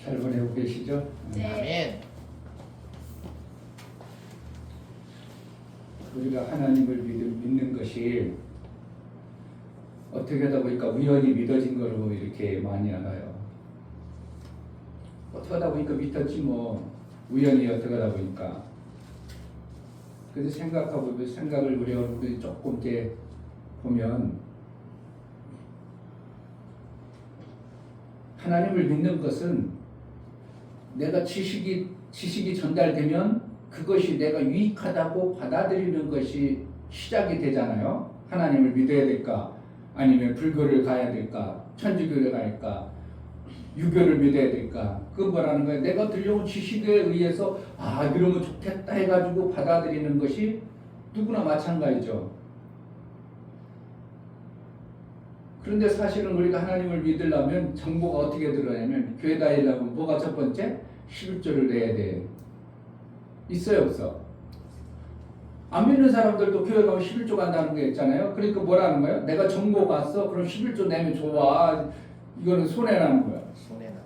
잘 보내고 계시죠? 아멘. 우리가 하나님을 믿는 것이 어떻게 하다 보니까 우연히 믿어진 거로 이렇게 많이 알아요. 어떻게 하다 보니까 믿었지 뭐 우연히 어떻게 하다 보니까. 그래서 생각을 우리 조금 이렇게 보면 하나님을 믿는 것은 내가 지식이 전달되면 그것이 내가 유익하다고 받아들이는 것이 시작이 되잖아요. 하나님을 믿어야 될까? 아니면 불교를 가야 될까? 천주교를 갈까? 유교를 믿어야 될까? 그건 뭐라는 거예요? 내가 들려온 지식에 의해서 이러면 좋겠다 해가지고 받아들이는 것이 누구나 마찬가지죠. 그런데 사실은 우리가 하나님을 믿으려면 정보가 어떻게 들어냐면 교회 다니려면 뭐가 첫 번째? 11조를 내야 돼. 있어요 없어? 안 믿는 사람들도 교회 가면 11조 간다는 게 있잖아요. 그러니까 뭐라는 거예요? 내가 정보 갔어? 그럼 11조 내면 좋아. 이거는 손해라는 거야.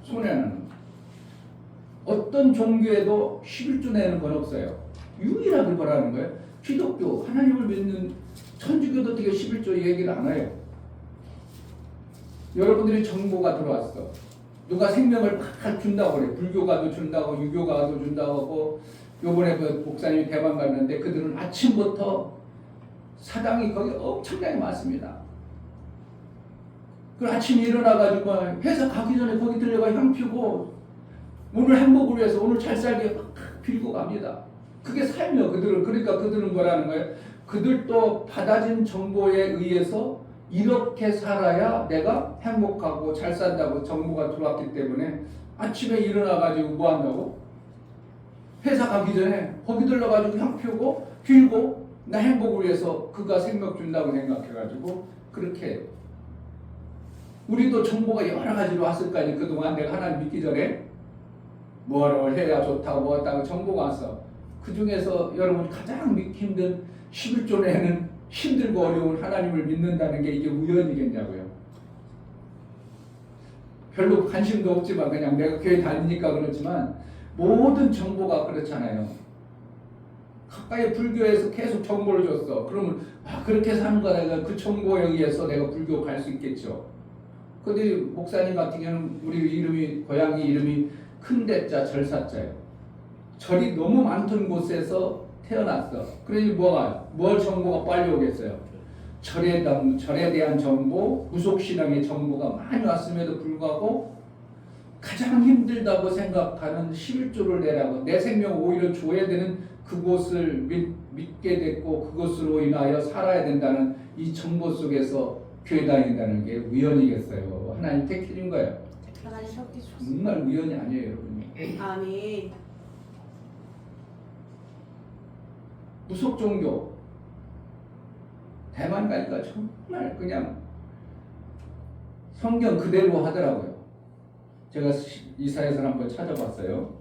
손해나는 거야. 어떤 종교에도 11조 내는 건 없어요. 유일하게 뭐라는 거예요? 기독교, 하나님을 믿는 천주교도 되게 11조 얘기를 안 해요. 여러분들이 정보가 들어왔어. 누가 생명을 팍 준다고 그래. 불교가도 준다고, 유교가도 준다고 하고, 요번에 그 목사님이 대만 갔는데 그들은 아침부터 사당이 거기 엄청나게 많습니다. 그 아침에 일어나가지고 회사 가기 전에 거기 들려가 향 피우고 오늘 행복을 위해서 오늘 잘 살게 막 빌고 갑니다. 그게 삶이요. 그러니까 그들은 뭐라는 거예요? 그들도 받아진 정보에 의해서 이렇게 살아야 내가 행복하고 잘 산다고 정보가 들어왔기 때문에 아침에 일어나가지고 뭐 한다고? 회사 가기 전에 거기 들러가지고 향 피우고 빌고 나 행복을 위해서 그가 생명 준다고 생각해가지고 그렇게 해요. 우리도 정보가 여러 가지로 왔을 거 아니에요. 그동안 내가 하나님 믿기 전에 뭐를 해야 좋다고 뭐 했다고 정보가 왔어. 그 중에서 여러분 가장 믿기 힘든 11조 내는 힘들고 어려운 하나님을 믿는다는 게 이게 우연이겠냐고요. 별로 관심도 없지만 그냥 내가 교회 다니니까 그렇지만 모든 정보가 그렇잖아요. 가까이 불교에서 계속 정보를 줬어. 그러면 그렇게 사는 거다. 내가 그 정보에 의해서 내가 불교 갈 수 있겠죠. 근데 목사님 같은 경우는 우리 고향이 이름이 큰대자 절사자예요. 절이 너무 많던 곳에서 태어났어. 그러니 뭘 정보가 빨리 오겠어요? 절에 대한 정보, 구속신앙의 정보가 많이 왔음에도 불구하고 가장 힘들다고 생각하는 11조를 내라고 내 생명을 오히려 줘야 되는 그곳을 믿게 됐고 그것으로 인하여 살아야 된다는 이 정보 속에서 교회 다닌다는 게 우연이겠어요? 하나님 택해준 거예요. 정말 우연이 아니에요, 여러분. 아멘. 무속 종교 대만 가니까 정말 그냥 성경 그대로 하더라고요. 제가 이사야서 한번 찾아봤어요.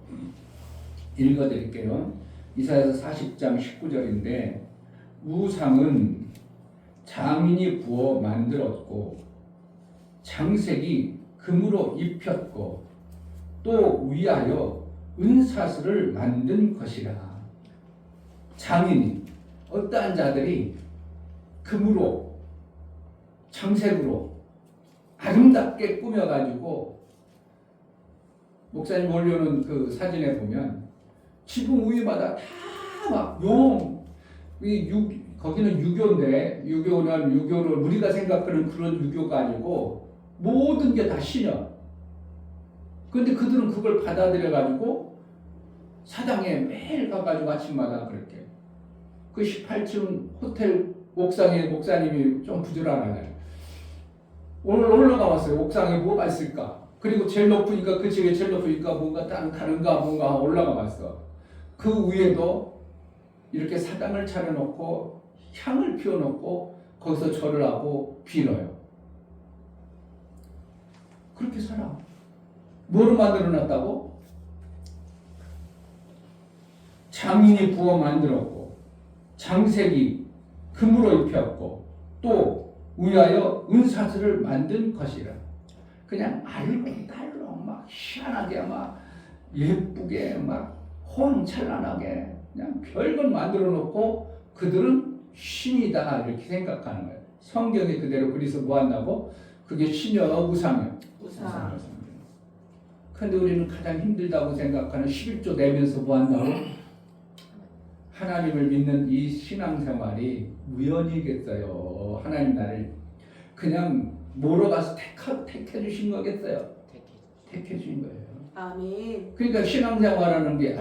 읽어드릴게요. 이사야서 40장 19절인데 우상은 장인이 부어 만들었고 장색이 금으로 입혔고 또 위하여 은사슬을 만든 것이라. 장인이 어떠한 자들이 금으로 장색으로 아름답게 꾸며가지고 목사님 올려놓은 그 사진에 보면 지붕 위마다 다 막 거기는 유교인데 유교를 우리가 생각하는 그런 유교가 아니고 모든 게 다 신여. 그런데 그들은 그걸 받아들여가지고 사당에 매일 가가지고 아침마다 그렇게 그 18층 호텔 옥상에 목사님이 좀 부지런하네. 오늘 올라가 봤어요. 옥상에 뭐가 있을까? 그리고 제일 높으니까 그 집에 제일 높으니까 뭔가 다른가 뭔가 올라가 봤어. 그 위에도 이렇게 사당을 차려놓고 향을 피워놓고 거기서 절을 하고 빌어요. 그렇게 살아. 뭐로 만들어놨다고? 장인이 부어 만들었고 장색이 금으로 입혔고 또 위하여 은사슬을 만든 것이라. 그냥 알록달록 막 막 희한하게 막 예쁘게 막 호황찬란하게 그냥 별걸 만들어 놓고 그들은 신이다 이렇게 생각하는 거예요. 성경이 그대로 그래서 뭐 한다고? 그게 신이야 우상이야. 우상. 근데 우리는 가장 힘들다고 생각하는 11조 내면서 뭐 한다고? 하나님을 믿는 이 신앙생활이 우연이겠어요. 하나님 나를 그냥 몰아가서 택해 주신 거겠어요. 택해 주신 거예요. 아멘. 그러니까 신앙생활하는 게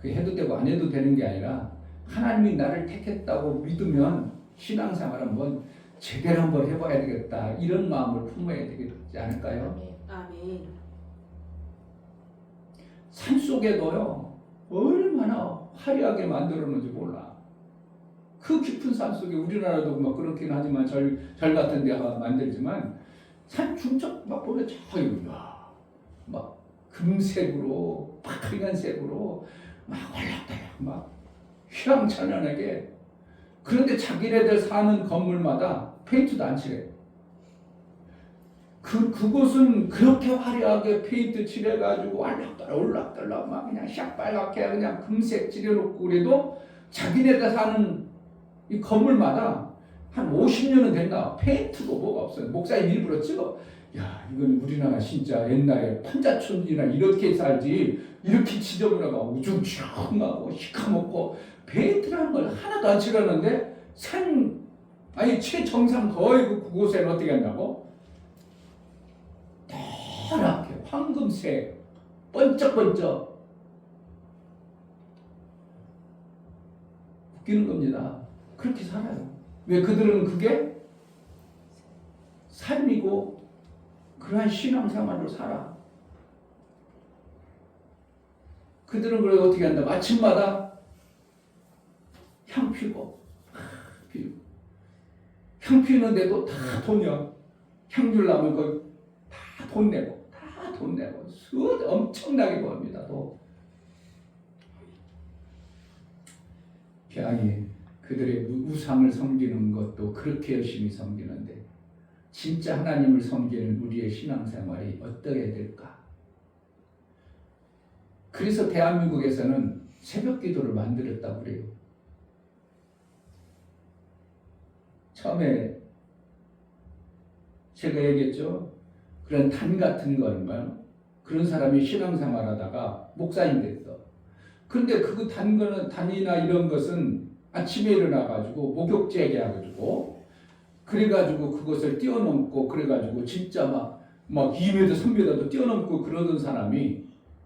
그 해도 되고 안 해도 되는 게 아니라 하나님이 나를 택했다고 믿으면 신앙생활은 뭐 제대로 한번 해봐야 되겠다 이런 마음을 품어야 되지 않을까요? 아멘. 산속에도요 얼마나 화려하게 만들었는지 몰라. 그 깊은 산속에 우리나라도 뭐 그렇긴 하지만 절 같은 데가 만들지만 산 중턱 막 보면 저기 막 금색으로 파리간색으로 막 올랐다요. 막 휘황찬란하게. 그런데 자기네들 사는 건물마다 페인트도 안 칠해. 그곳은 그렇게 화려하게 페인트 칠해가지고 올락달락 막 그냥 샥빨갛게 그냥 금색 칠해놓고 그래도 자기네가 사는 이 건물마다 한 50년은 됐나 페인트도 뭐가 없어요. 목사님 일부러 찍어. 야 이건 우리나라 진짜 옛날에 판자촌이나 이렇게 살지 이렇게 지저분하고 우중충하고 시커멓고 페인트라는 걸 하나도 안 칠하는데 최정상 거의 그곳에는 어떻게 한다고? 파랗게 황금색 번쩍번쩍 웃기는 겁니다. 그렇게 살아요. 왜 그들은 그게 삶이고 그러한 신앙생활로 살아. 그들은 그래서 어떻게 한다? 아침마다 향 피고 향 피는데도 다 돈이야. 향 주려면 거기 다 돈 내고 수억 엄청나게 벌입니다. 또 아니 그들의 우상을 섬기는 것도 그렇게 열심히 섬기는데 진짜 하나님을 섬기는 우리의 신앙생활이 어떻게 될까? 그래서 대한민국에서는 새벽기도를 만들었다고 그래요. 처음에 제가 얘기했죠. 그런 단 같은 거는 그런 사람이 신앙생활하다가 목사님 됐어. 근데 그 단이나 이런 것은 아침에 일어나가지고 목욕제게 해가지고 그래가지고 그것을 뛰어넘고 그래가지고 진짜 막 2m, 3m도 뛰어넘고 그러던 사람이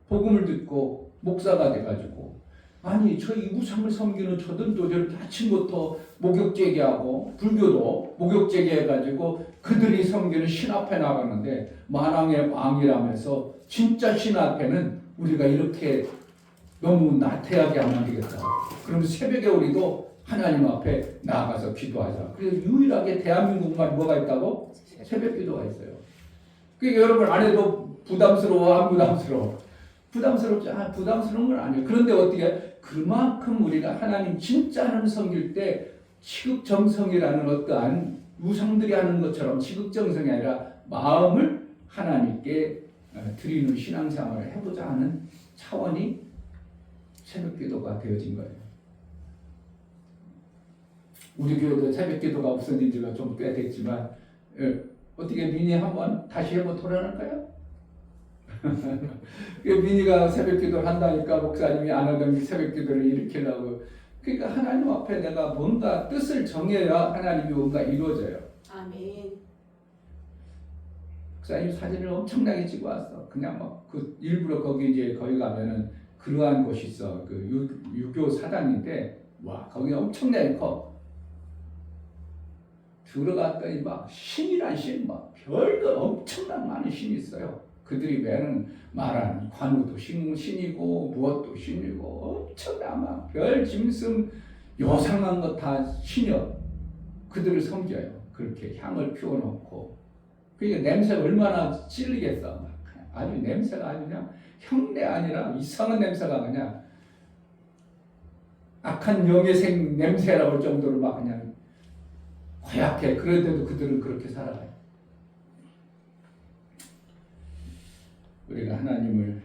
복음을 듣고 목사가 돼가지고 아니 저희 우상을 섬기는 저들도 저렇게 아침부터 목욕제게 하고 불교도 목욕제게 해가지고 그들이 섬기는 신 앞에 나가는데 만왕의 왕이라면서 진짜 신 앞에는 우리가 이렇게 너무 나태하게 하면 안 되겠다. 그럼 새벽에 우리도 하나님 앞에 나가서 기도하자. 그래서 유일하게 대한민국만 뭐가 있다고? 새벽 기도가 있어요. 그러니까 여러분 안 해도 부담스러워 안 부담스러워? 부담스럽지 부담스러운 건 아니에요. 그런데 어떻게 그만큼 우리가 하나님 진짜 하나님 섬길 때 지극정성이라는 어떠한 우상들이 하는 것처럼 지극정성이 아니라 마음을 하나님께 드리는 신앙생활을 해보자 하는 차원이 새벽기도가 되어진 거예요. 우리 교회도 새벽기도가 없어진 지가 좀 꽤 됐지만 어떻게 미니 한번 다시 한번 돌아갈까요? 미니가 새벽기도를 한다니까 목사님이 안 하던 새벽기도를 일으키려고. 그러니까 하나님 앞에 내가 뭔가 뜻을 정해야 하나님이 뭔가 이루어져요. 아멘. 목사님 사진을 엄청나게 찍어 왔어. 그냥 일부러 거기 가면은 그러한 곳이 있어. 그 유교 사당인데 와 거기 엄청나게 커. 들어갔더니 신이란 신 별거 엄청난 많은 신이 있어요. 그들이 말하는 관우도 신이고 무엇도 신이고 엄청난 별 짐승 요상한 것 다 신이요. 그들을 섬겨요. 그렇게 향을 피워놓고 그러니까 냄새가 얼마나 찔리겠어. 아주 냄새가 아주 그냥 흉내 아니라 이상한 냄새가 그냥 악한 영의 냄새라고 할 정도로 그냥 고약해. 그런데도 그들은 그렇게 살아가요. 우리가 하나님을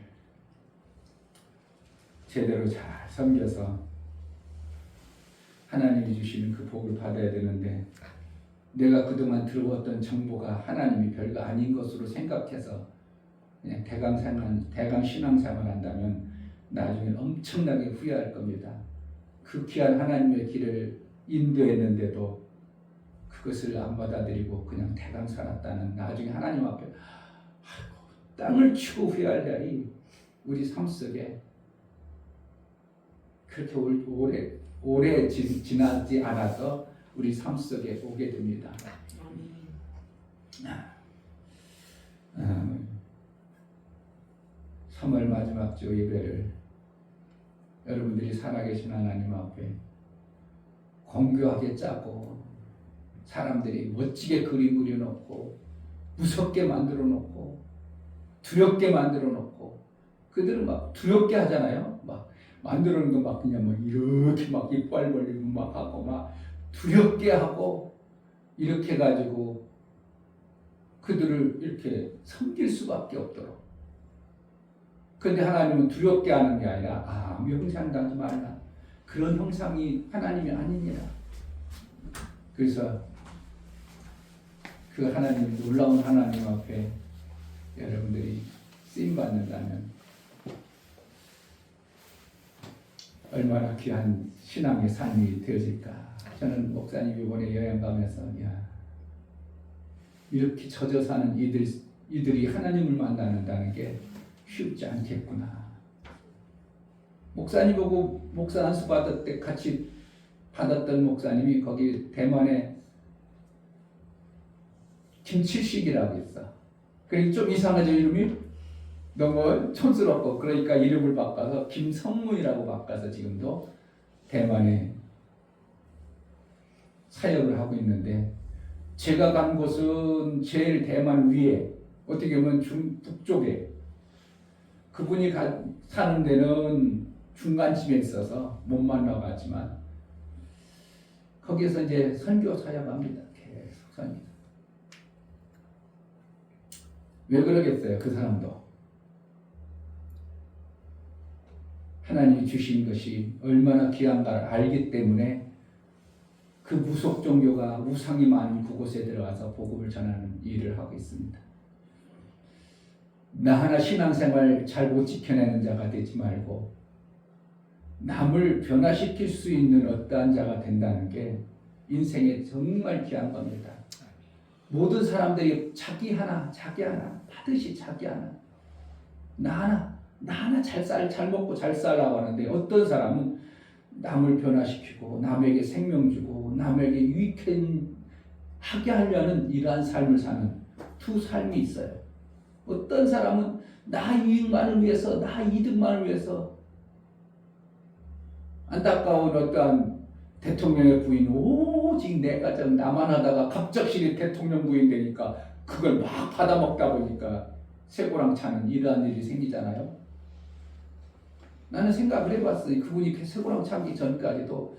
제대로 잘 섬겨서 하나님이 주시는 그 복을 받아야 되는데 내가 그동안 들어왔던 정보가 하나님이 별거 아닌 것으로 생각해서 그냥 대강 신앙생활 한다면 나중에 엄청나게 후회할 겁니다. 그 귀한 하나님의 길을 인도했는데도 그것을 안 받아들이고 그냥 대강 살았다는 나중에 하나님 앞에 땅을 치고 후회할 날이 우리 삶 속에 그렇게 오래 지나지 않아서 우리 삶 속에 오게 됩니다. 아멘. 3월 마지막 주 예배를 여러분들이 살아계신 하나님 앞에 공교하게 짜고 사람들이 멋지게 그림 그려놓고 무섭게 만들어 놓고 두렵게 만들어 놓고 그들은 막 두렵게 하잖아요. 막 만들어 놓은 거 막 그냥 막 이렇게 막 이빨 벌리고 막 하고 막 두렵게 하고 이렇게 해가지고 그들을 이렇게 섬길 수밖에 없도록. 그런데 하나님은 두렵게 하는 게 아니라 아무 형상도 하지 말라. 그런 형상이 하나님이 아니니라. 그래서 그 하나님 놀라운 하나님 앞에 여러분들이 쓰임 받는다면 얼마나 귀한 신앙의 삶이 되어질까. 저는 목사님 이번에 여행 가면서 이렇게 젖어 사는 이들이 하나님을 만나는다는 게 쉽지 않겠구나. 목사님 보고 목사 안수 받을 때 같이 받았던 목사님이 거기 대만에 김칠식이라고 있어. 그러니까 좀 이상하죠, 이름이? 너무 촌스럽고 그러니까 이름을 바꿔서 김성문이라고 바꿔서 지금도 대만에 사역을 하고 있는데 제가 간 곳은 제일 대만 위에 어떻게 보면 북쪽에 그분이 사는 데는 중간쯤에 있어서 못 만나봤지만 거기에서 이제 선교 사역합니다. 계속 선교. 왜 그러겠어요? 그 사람도 하나님이 주신 것이 얼마나 귀한가를 알기 때문에 그 무속 종교가 우상이 많은 그곳에 들어가서 복음을 전하는 일을 하고 있습니다. 나 하나 신앙생활 잘 못 지켜내는 자가 되지 말고 남을 변화시킬 수 있는 어떠한 자가 된다는 게 인생에 정말 귀한 겁니다. 모든 사람들이 자기 하나 받으시 자기 하나 나 하나 잘 먹고 잘 살라고 하는데 어떤 사람은 남을 변화시키고 남에게 생명 주고 남에게 유익하게 하려는 이러한 삶을 사는 두 삶이 있어요. 어떤 사람은 나 유익만을 위해서 나 이득만을 위해서 안타까운 어떠한 대통령의 부인 오직 내가 좀 나만 하다가 갑작스레 대통령 부인 되니까 그걸 막 받아먹다 보니까 쇠고랑 차는 이러한 일이 생기잖아요. 나는 생각을 해봤어요. 그분이 쇠고랑 차기 전까지도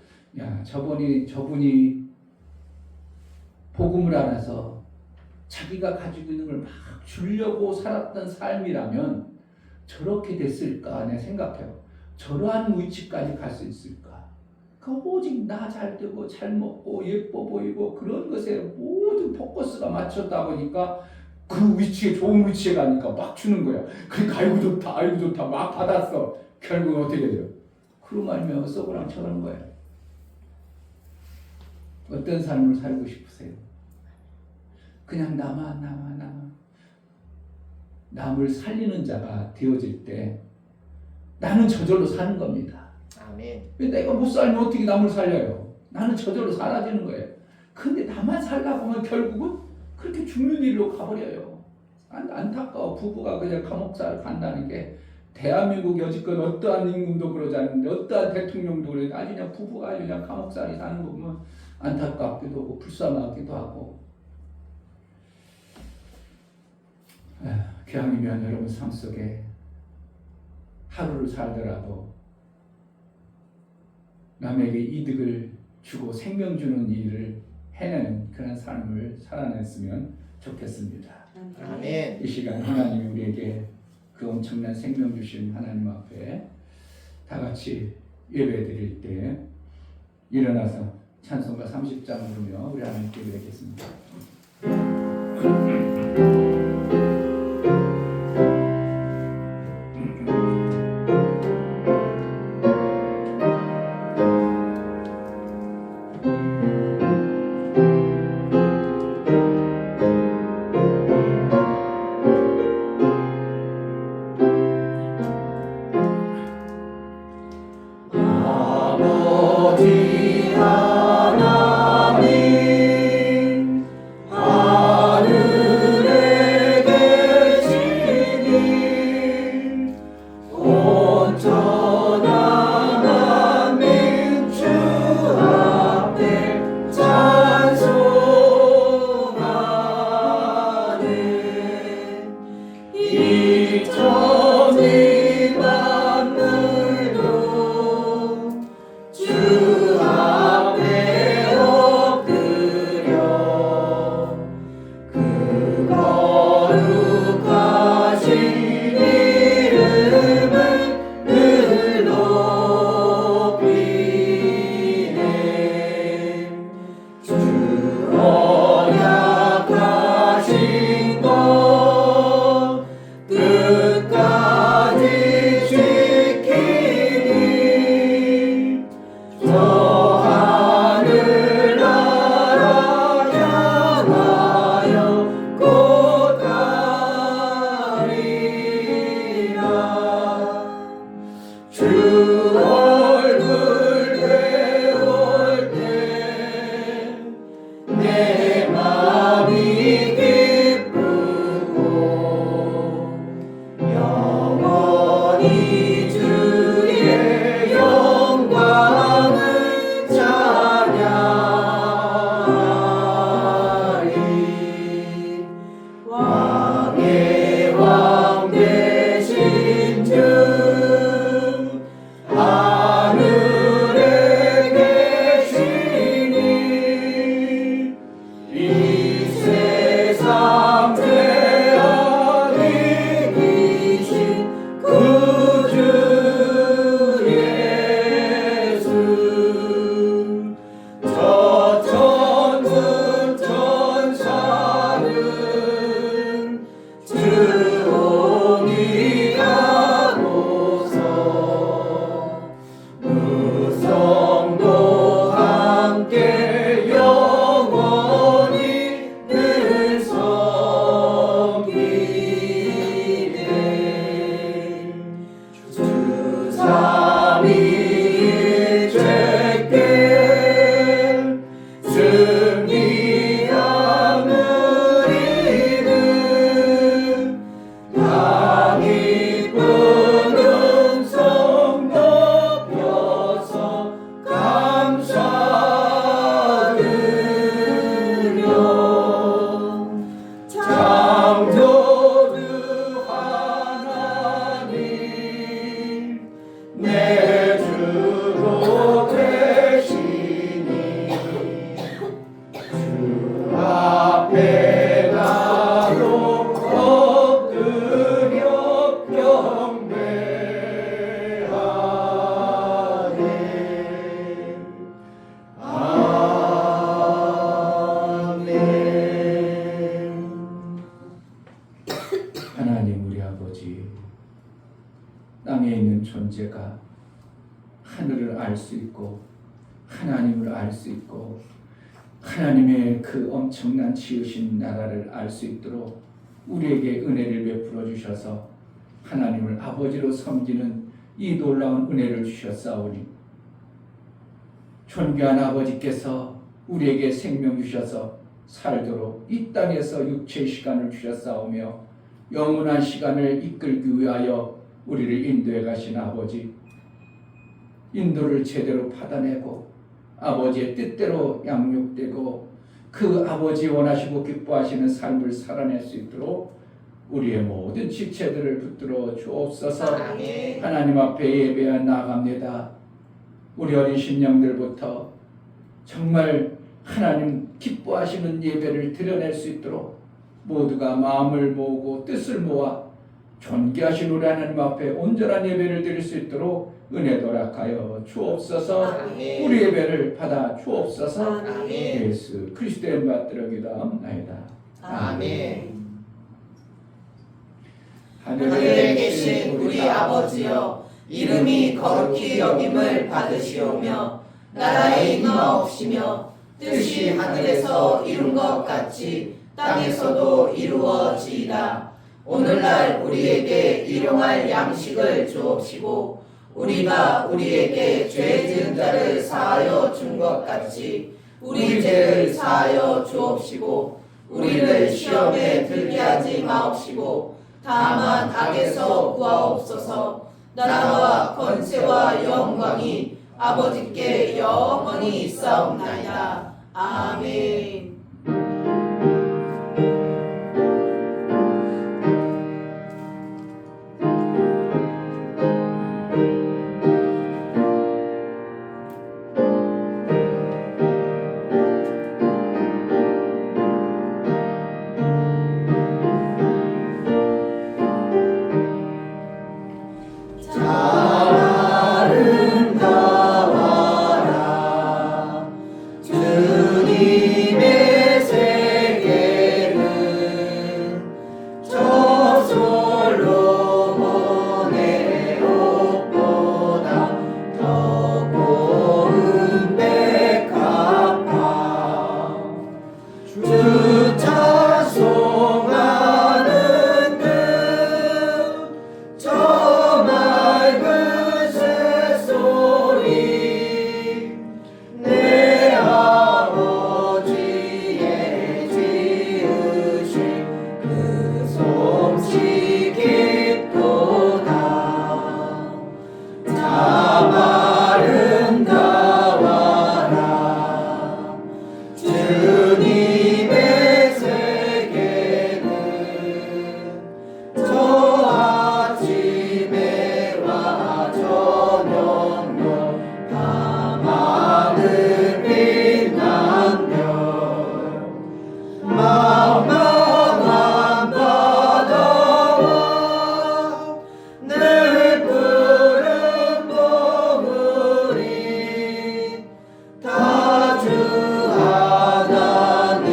저분이 복음을 알아서 자기가 가지고 있는 걸 막 주려고 살았던 삶이라면 저렇게 됐을까 내 생각해요. 저러한 위치까지 갈 수 있을까? 그 오직 나 잘 되고 잘 먹고 예뻐 보이고 그런 것에 모든 포커스가 맞췄다 보니까 그 위치에 좋은 위치에 가니까 막 주는 거야. 그러니까 아이고 좋다 막 받았어. 결국은 어떻게 돼요? 그로 말미암아 썩으랑 쳐는 거예요. 어떤 삶을 살고 싶으세요? 그냥 남을 살리는 자가 되어질 때 나는 저절로 사는 겁니다. 아멘. 내가 못 살면 어떻게 남을 살려요? 나는 저절로 사라지는 거예요. 근데 나만 살다 보면 결국은 그렇게 죽는 일로 가버려요. 안타까워. 부부가 그냥 감옥살 간다는 게 대한민국 여지껏 어떠한 임금도 그러지 않는데 어떠한 대통령도 그러지 아주 그냥 부부가 아주 그냥 감옥살이 사는 거 보면 안타깝기도 하고 불쌍하기도 하고. 기왕이면 여러분 삶 속에 하루를 살더라도 남에게 이득을 주고 생명 주는 일을 해내는 그런 삶을 살아냈으면 좋겠습니다. 아멘. 이 시간 하나님이 우리에게 그 엄청난 생명 주신 하나님 앞에 다 같이 예배 드릴 때 일어나서 찬송가 30장 부르며 우리 하나님께 드리겠습니다. 아버지 하나님 하늘에 계시니 온전한 만민 주 앞에 찬송하네 이 천지 만물도 주 앞에 엎드려 그 거룩하신 이름을 늘 높이네 주 언약하신 것 끝까지 지키니 저 하늘나라 향하여 곧 가리라 주 얼굴 배울 때 내 마음이 기쁘고 영원히 주의 영광을 찬양하리 왕의 왕 되신 주 하늘에 계시니 이 세상 죄악이 이기신 구주 예수 저 천군 천사는 주옵니 가로서 무성도 함께 영원히 늘 섬기네 주 삼위일체께 승리하는 이름 다 기쁜 음성 높여서 감사드려 창조주 하나님 내 주로 되시니 주 앞에 나로 엎드려 경배하네 아멘. 하나님 우리 아버지, 땅에 있는 존재가 하늘을 알 수 있고 하나님을 알 수 있고 하나님의 그 엄청난 지으신 나라를 알 수 있도록 우리에게 은혜를 베풀어 주셔서 하나님을 아버지로 섬기는 이 놀라운 은혜를 주셨사오니 존귀한 아버지께서 우리에게 생명 주셔서 살도록 이 땅에서 육체의 시간을 주셨사오며 영원한 시간을 이끌기 위하여 우리를 인도해 가신 아버지, 인도를 제대로 받아내고 아버지의 뜻대로 양육되고 그 아버지 원하시고 기뻐하시는 삶을 살아낼 수 있도록 우리의 모든 지체들을 붙들어 주옵소서. 아멘. 하나님 앞에 예배해 나갑니다. 우리 어린 심령들부터 정말 하나님 기뻐하시는 예배를 드려낼 수 있도록 모두가 마음을 모으고 뜻을 모아 존귀하신 우리 하나님 앞에 온전한 예배를 드릴 수 있도록 은혜 도락하여 주옵소서. 아멘. 우리 예배를 받아 주옵소서. 아멘. 예수 그리스도의 받들어 기도하옵나이다. 아멘. 하늘에 계신 우리 아버지여, 이름이 거룩히 여김을 받으시오며 나라의 임하옵시며 뜻이 하늘에서 이룬 것 같이 땅에서도 이루어지이다. 오늘날 우리에게 일용할 양식을 주옵시고 우리가 우리에게 죄 지은 자를 사하여 준 것 같이 우리 죄를 사하여 주옵시고 우리를 시험에 들게 하지 마옵시고 다만 악에서 구하옵소서. 나라와 권세와 영광이 아버지께 영원히 있사옵나이다. 아멘. 주님의 세계는 저 솔로몬의 옷보다 더 고운 백합화 주 찬송하는 듯저 맑은 새소리 내 아버지의 지으신 그 솜씨 깊도다. 참 아름다워라. 주님의 세계는 저 아침에와 저녁로 밤하늘 빛난 별 망망한 바다와 늘 푸른 보물이 다 주 하나님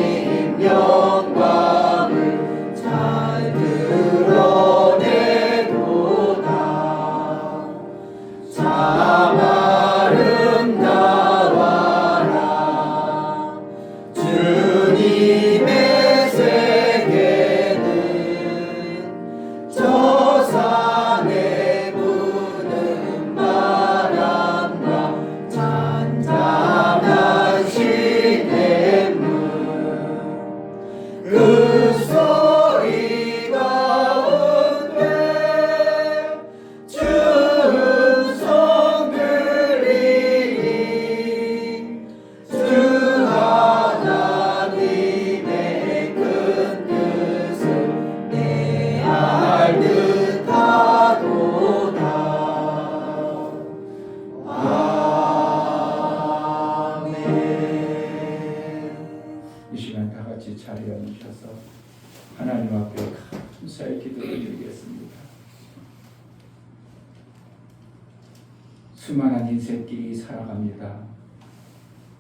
영광을 잘 드러내도다. 참 아름다워라. 주님의 세계는 저 산에 부는 바람과 잔잔한 시냇물 그 소리 가운데 주 음성 들리니 주 하나님의 큰 뜻을 내 알 듯하도다. 아멘. 이 시간 다 같이 자리에 앉으셔서 하나님 앞에 감사의 기도를 드리겠습니다. 수많은 인생길이 살아갑니다.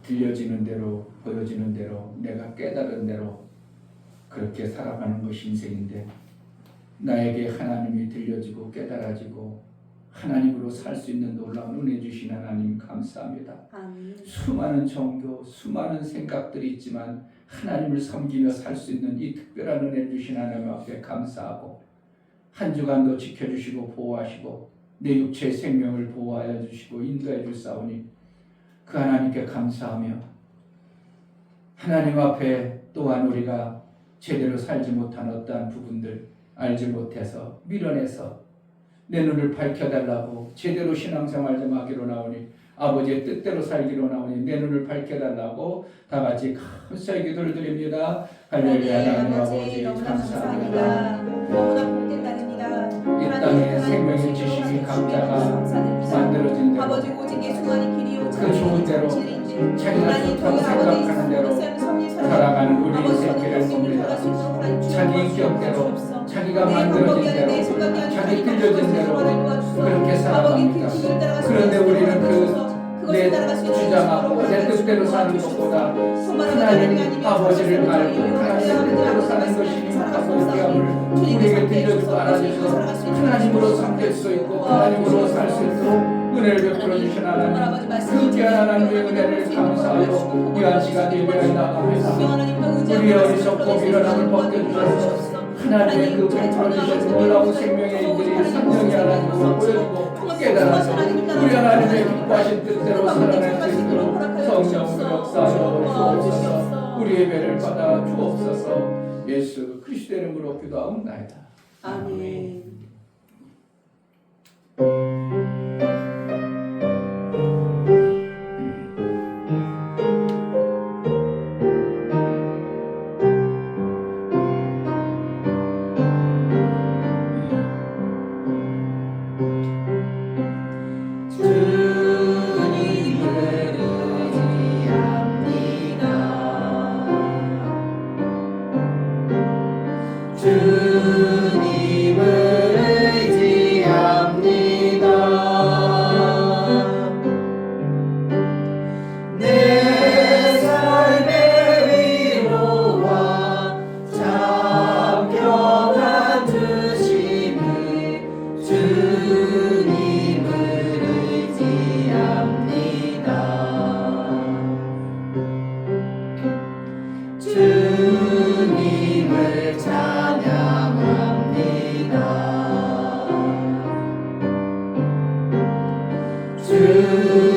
들려지는 대로 보여지는 대로 내가 깨달은 대로 그렇게 살아가는 것이 인생인데 나에게 하나님이 들려지고 깨달아지고 하나님으로 살 수 있는 놀라운 은혜 주신 하나님 감사합니다. 아멘. 수많은 종교, 수많은 생각들이 있지만 하나님을 섬기며 살 수 있는 이 특별한 은혜 주신 하나님 앞에 감사하고 한 주간도 지켜주시고 보호하시고 내 육체의 생명을 보호하여 주시고 인도해 주사오니 그 하나님께 감사하며 하나님 앞에 또한 우리가 제대로 살지 못한 어떠한 부분들 알지 못해서 밀어내서 내 눈을 밝혀달라고 제대로 신앙생활 좀 하기로 나오니 아버지의 뜻대로 살기로 나오니 내 눈을 밝혀달라고 다 같이 감사의 기도를 드립니다. 할렐루야. 하나님 아버지 감사합니다. 너무나 복된 날입니다. 이 땅에 생명의 지식이 각자가 만들어진 대로 아버지 오직 예수만이 길이요 그 좋은 대로 자기가 좋다고 생각하는 대로 살아가는 우리 인생길을 봅니다. 자기 인격대로 자기가 내 만들어진 방법이 아닌 내 대로 생각이 아닌 자기 하나님 들려진 말씀을 대로 도와주소서. 그렇게 아버지 살아갑니다. 그 길을 따라갈 수 그런데 있는 우리는 도와주소서. 그것을 따라갈 수 있는 주장하고 힘으로 내 뜻대로 사는 도와주시옵소서. 것보다 손만 하나님 아버지를 알고 하나님 하나님 뜻대로 사는 것이 행복하고 귀함을 우리에게 들려주고 알아주셔서 하나님으로 삼킬 수 있고 하나님으로 살 수 있도록 은혜를 베풀어 주신 하나님, 그 귀한 하나님의 은혜를 감사하고 귀한 시간 예배에 나갑니다. 우리의 어리석고 미련함을 벗겨주셔서 하나님의 그 베풀어 주신 놀라운 생명의 인들이 성령이 하나님으로 보여주고 깨달아서 우리 하나님의 기뻐하신 뜻대로 살아낼 수 있도록 성령으로 역사하여 주옵소서. 우리의 배를 받아 주옵소서. 예수 그리스도의 이름으로 기도하옵나이다. 아멘.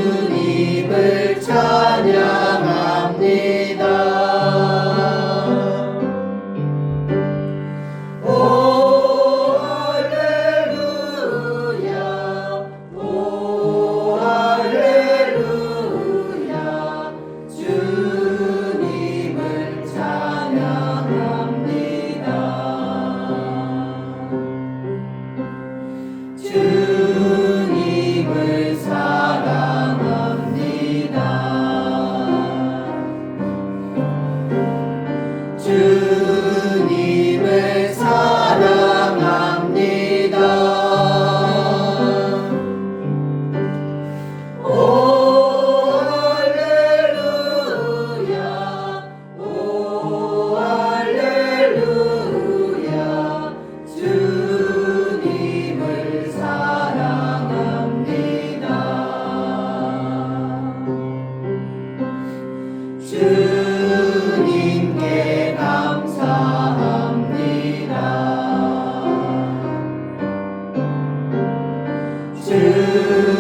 주님을 찬양합니다. 오 할렐루야, 오 할렐루야, 주님을 찬양합니다. 주님을 사랑합니다. 주님을 사랑합니다. 오 할렐루야, 오 할렐루야, 주님을 사랑합니다. 주님께 감사합니다.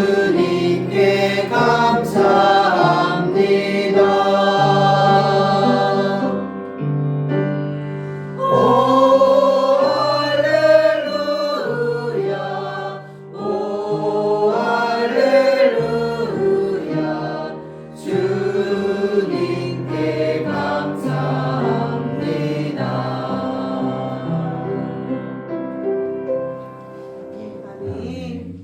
주님께 감사합니다. 오 할렐루야, 오 할렐루야, 주님께 감사합니다. 아멘.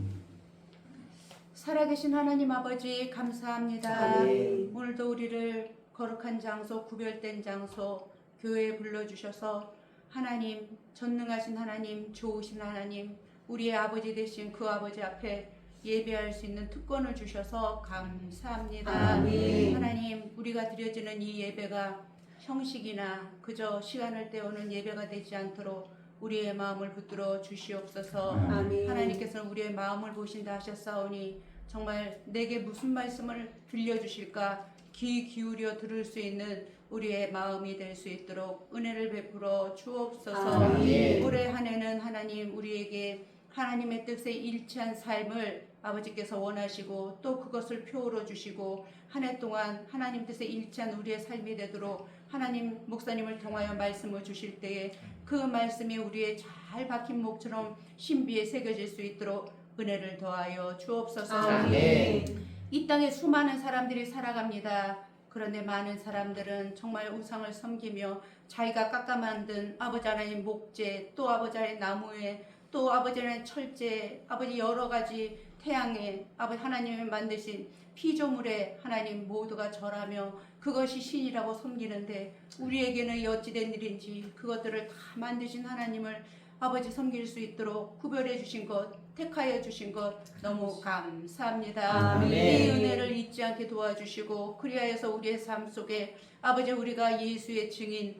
살아계신 하나님 아버지 감사합니다. 아멘. 오늘도 우리를 거룩한 장소, 구별된 장소, 교회에 불러주셔서 하나님, 전능하신 하나님, 좋으신 하나님, 우리의 아버지 되신 그 아버지 앞에 예배할 수 있는 특권을 주셔서 감사합니다. 아멘. 하나님, 우리가 드려지는 이 예배가 형식이나 그저 시간을 때우는 예배가 되지 않도록 우리의 마음을 붙들어 주시옵소서. 아멘. 하나님께서는 우리의 마음을 보신다 하셨사오니 정말 내게 무슨 말씀을 들려주실까 귀 기울여 들을 수 있는 우리의 마음이 될 수 있도록 은혜를 베풀어 주옵소서. 아멘. 올해 한 해는 하나님 우리에게 하나님의 뜻에 일치한 삶을 아버지께서 원하시고 또 그것을 표울어 주시고 한 해 동안 하나님 뜻에 일치한 우리의 삶이 되도록 하나님 목사님을 통하여 말씀을 주실 때에 그 말씀이 우리의 잘 박힌 목처럼 신비에 새겨질 수 있도록 은혜를 더하여 주옵소서. 아멘. 이 땅에 수많은 사람들이 살아갑니다. 그런데 많은 사람들은 정말 우상을 섬기며 자기가 깎아 만든 아버지 하나님 목재, 또 아버지 하나님 나무에, 또 아버지 하나님 철제, 아버지 여러 가지 태양에, 아버지 하나님이 만드신 피조물에 하나님 모두가 절하며 그것이 신이라고 섬기는데 우리에게는 어찌된 일인지 그것들을 다 만드신 하나님을 아버지 섬길 수 있도록 구별해 주신 것, 택하여 주신 것 너무 감사합니다. 아멘. 이 은혜를 잊지 않게 도와주시고 그리하여서 우리의 삶 속에 아버지 우리가 예수의 증인,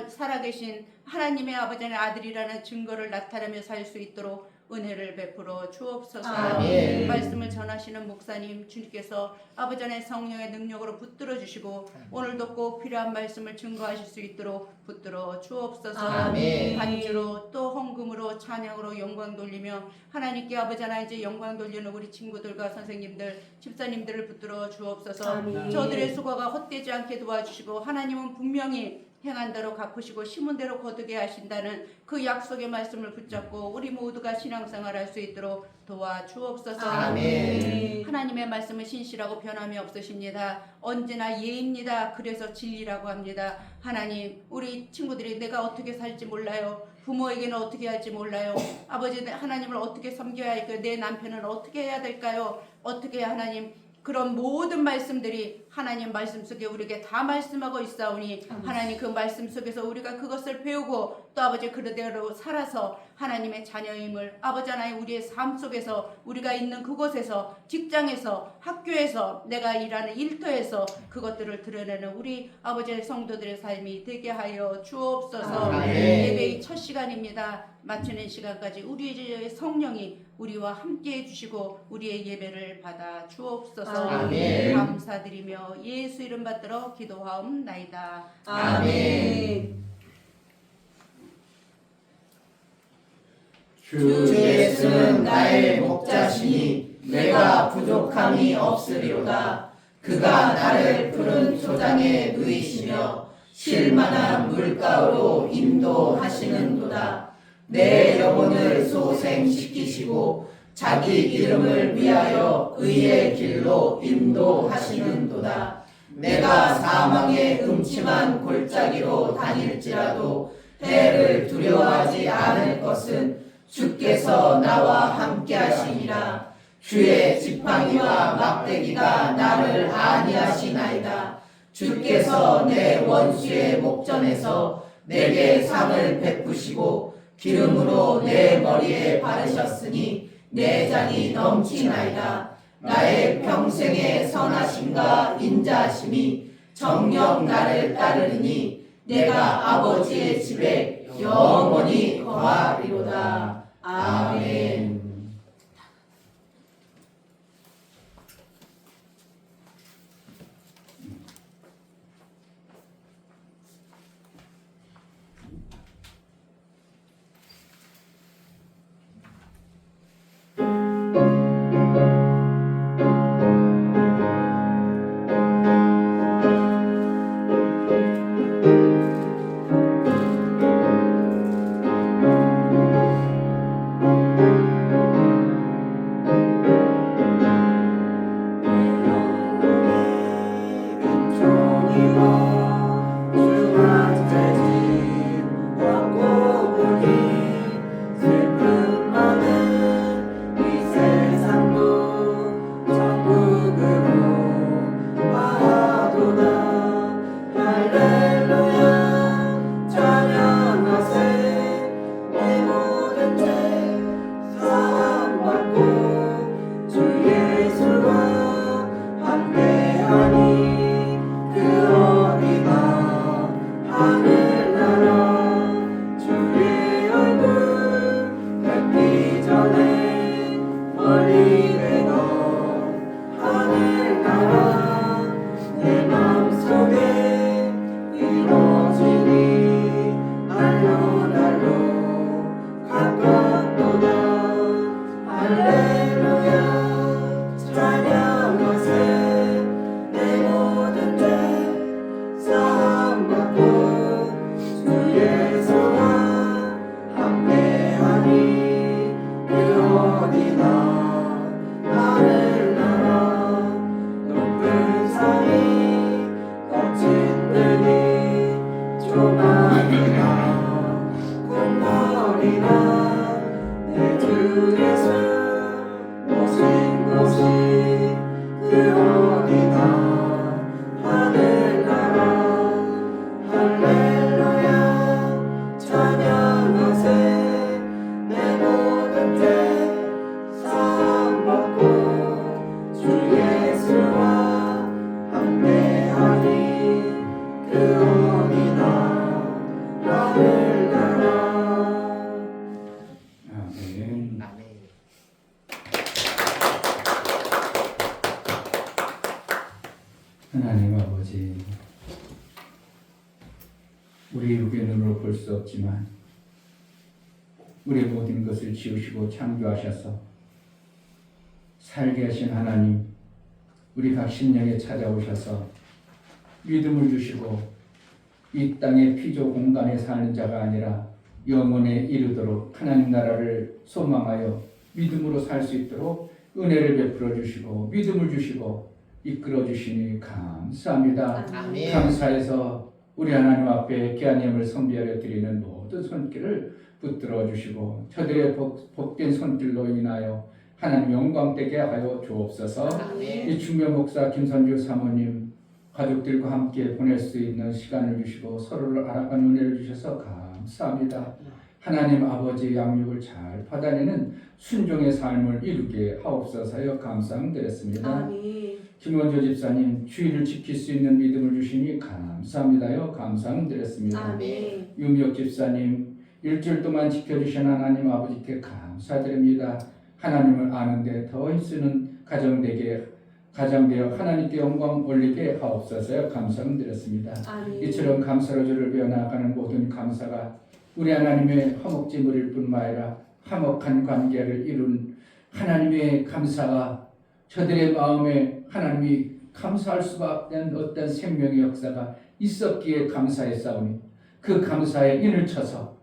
살아계신 하나님의 아버지의 아들이라는 증거를 나타내며 살 수 있도록 은혜를 베풀어 주옵소서. 아멘. 말씀을 전하시는 목사님 주님께서 아버지 안에 성령의 능력으로 붙들어 주시고 오늘도 꼭 필요한 말씀을 증거하실 수 있도록 붙들어 주옵소서. 아멘. 반주로 또 헌금으로 찬양으로 영광 돌리며 하나님께 아버지 하나님 이제 영광 돌리는 우리 친구들과 선생님들 집사님들을 붙들어 주옵소서. 아멘. 저들의 수고가 헛되지 않게 도와주시고 하나님은 분명히 행한 대로 갚으시고 심은 대로 거두게 하신다는 그 약속의 말씀을 붙잡고 우리 모두가 신앙생활 할 수 있도록 도와주옵소서. 아멘. 하나님의 말씀은 신실하고 변함이 없으십니다. 언제나 예입니다. 그래서 진리라고 합니다. 하나님 우리 친구들이 내가 어떻게 살지 몰라요. 부모에게는 어떻게 할지 몰라요. 아버지 하나님을 어떻게 섬겨야 할까요? 내 남편은 어떻게 해야 될까요? 어떻게 하나님 그런 모든 말씀들이 하나님 말씀 속에 우리에게 다 말씀하고 있사오니 하나님 그 말씀 속에서 우리가 그것을 배우고 또 아버지 그대로 살아서 하나님의 자녀임을 아버지 하나님 우리의 삶 속에서 우리가 있는 그곳에서 직장에서 학교에서 내가 일하는 일터에서 그것들을 드러내는 우리 아버지의 성도들의 삶이 되게 하여 주옵소서. 아멘. 예배의 첫 시간입니다. 마치는 시간까지 우리의 성령이 우리와 함께 해주시고 우리의 예배를 받아 주옵소서. 아멘. 감사드리며 예수 이름 받들어 기도하옵나이다. 아멘. 주 예수는 나의 목자시니 내가 부족함이 없으리로다. 그가 나를 푸른 초장에 누이시며 쉴만한 물가로 인도하시는도다. 내 영혼을 소생시키시고 자기 이름을 위하여 의의 길로 인도하시는도다. 내가 사망의 음침한 골짜기로 다닐지라도 해를 두려워하지 않을 것은 주께서 나와 함께 하시니라. 주의 지팡이와 막대기가 나를 안위하시나이다. 주께서 내 원수의 목전에서 내게 상을 베푸시고 기름으로 내 머리에 바르셨으니 내 잔이 넘치나이다. 나의 평생의 선하심과 인자하심이 정녕 나를 따르리니 내가 아버지의 집에 영원히 거하리로다. 아멘. 하나님 아버지, 우리 육의 눈으로 볼 수 없지만 우리 모든 것을 지으시고 창조하셔서 살게 하신 하나님, 우리 각 심령에 찾아오셔서 믿음을 주시고 이 땅의 피조 공간에 사는 자가 아니라 영원에 이르도록 하나님 나라를 소망하여 믿음으로 살 수 있도록 은혜를 베풀어 주시고 믿음을 주시고 이끌어 주시니 감사합니다. 아멘. 감사해서 우리 하나님 앞에 귀한 예물 선비하려 드리는 모든 손길을 붙들어 주시고 저들의 복된 손길로 인하여 하나님 영광되게 하여 주옵소서. 아멘. 이 중면 목사 김선주 사모님 가족들과 함께 보낼 수 있는 시간을 주시고 서로를 알아가는 은혜를 주셔서 감사합니다. 하나님 아버지 양육을 잘 받아내는 순종의 삶을 이루게 하옵소서요. 감사드렸습니다. 아멘. 김원조 집사님 주의를 지킬 수 있는 믿음을 주시니 감사합니다요. 감사드렸습니다. 아멘. 유미옥 집사님 일주일 동안 지켜주신 하나님 아버지께 감사드립니다. 하나님을 아는데 더 힘쓰는 가정되어 하나님께 영광 올리게 하옵소서요. 감사드렸습니다. 아멘. 이처럼 감사로 주를 배워나가는 모든 감사가 우리 하나님의 화목제물일 뿐만 아니라 화목한 관계를 이룬 하나님의 감사가 저들의 마음에 하나님이 감사할 수밖에 없는 어떤 생명의 역사가 있었기에 감사했사오니 그 감사에 인을 쳐서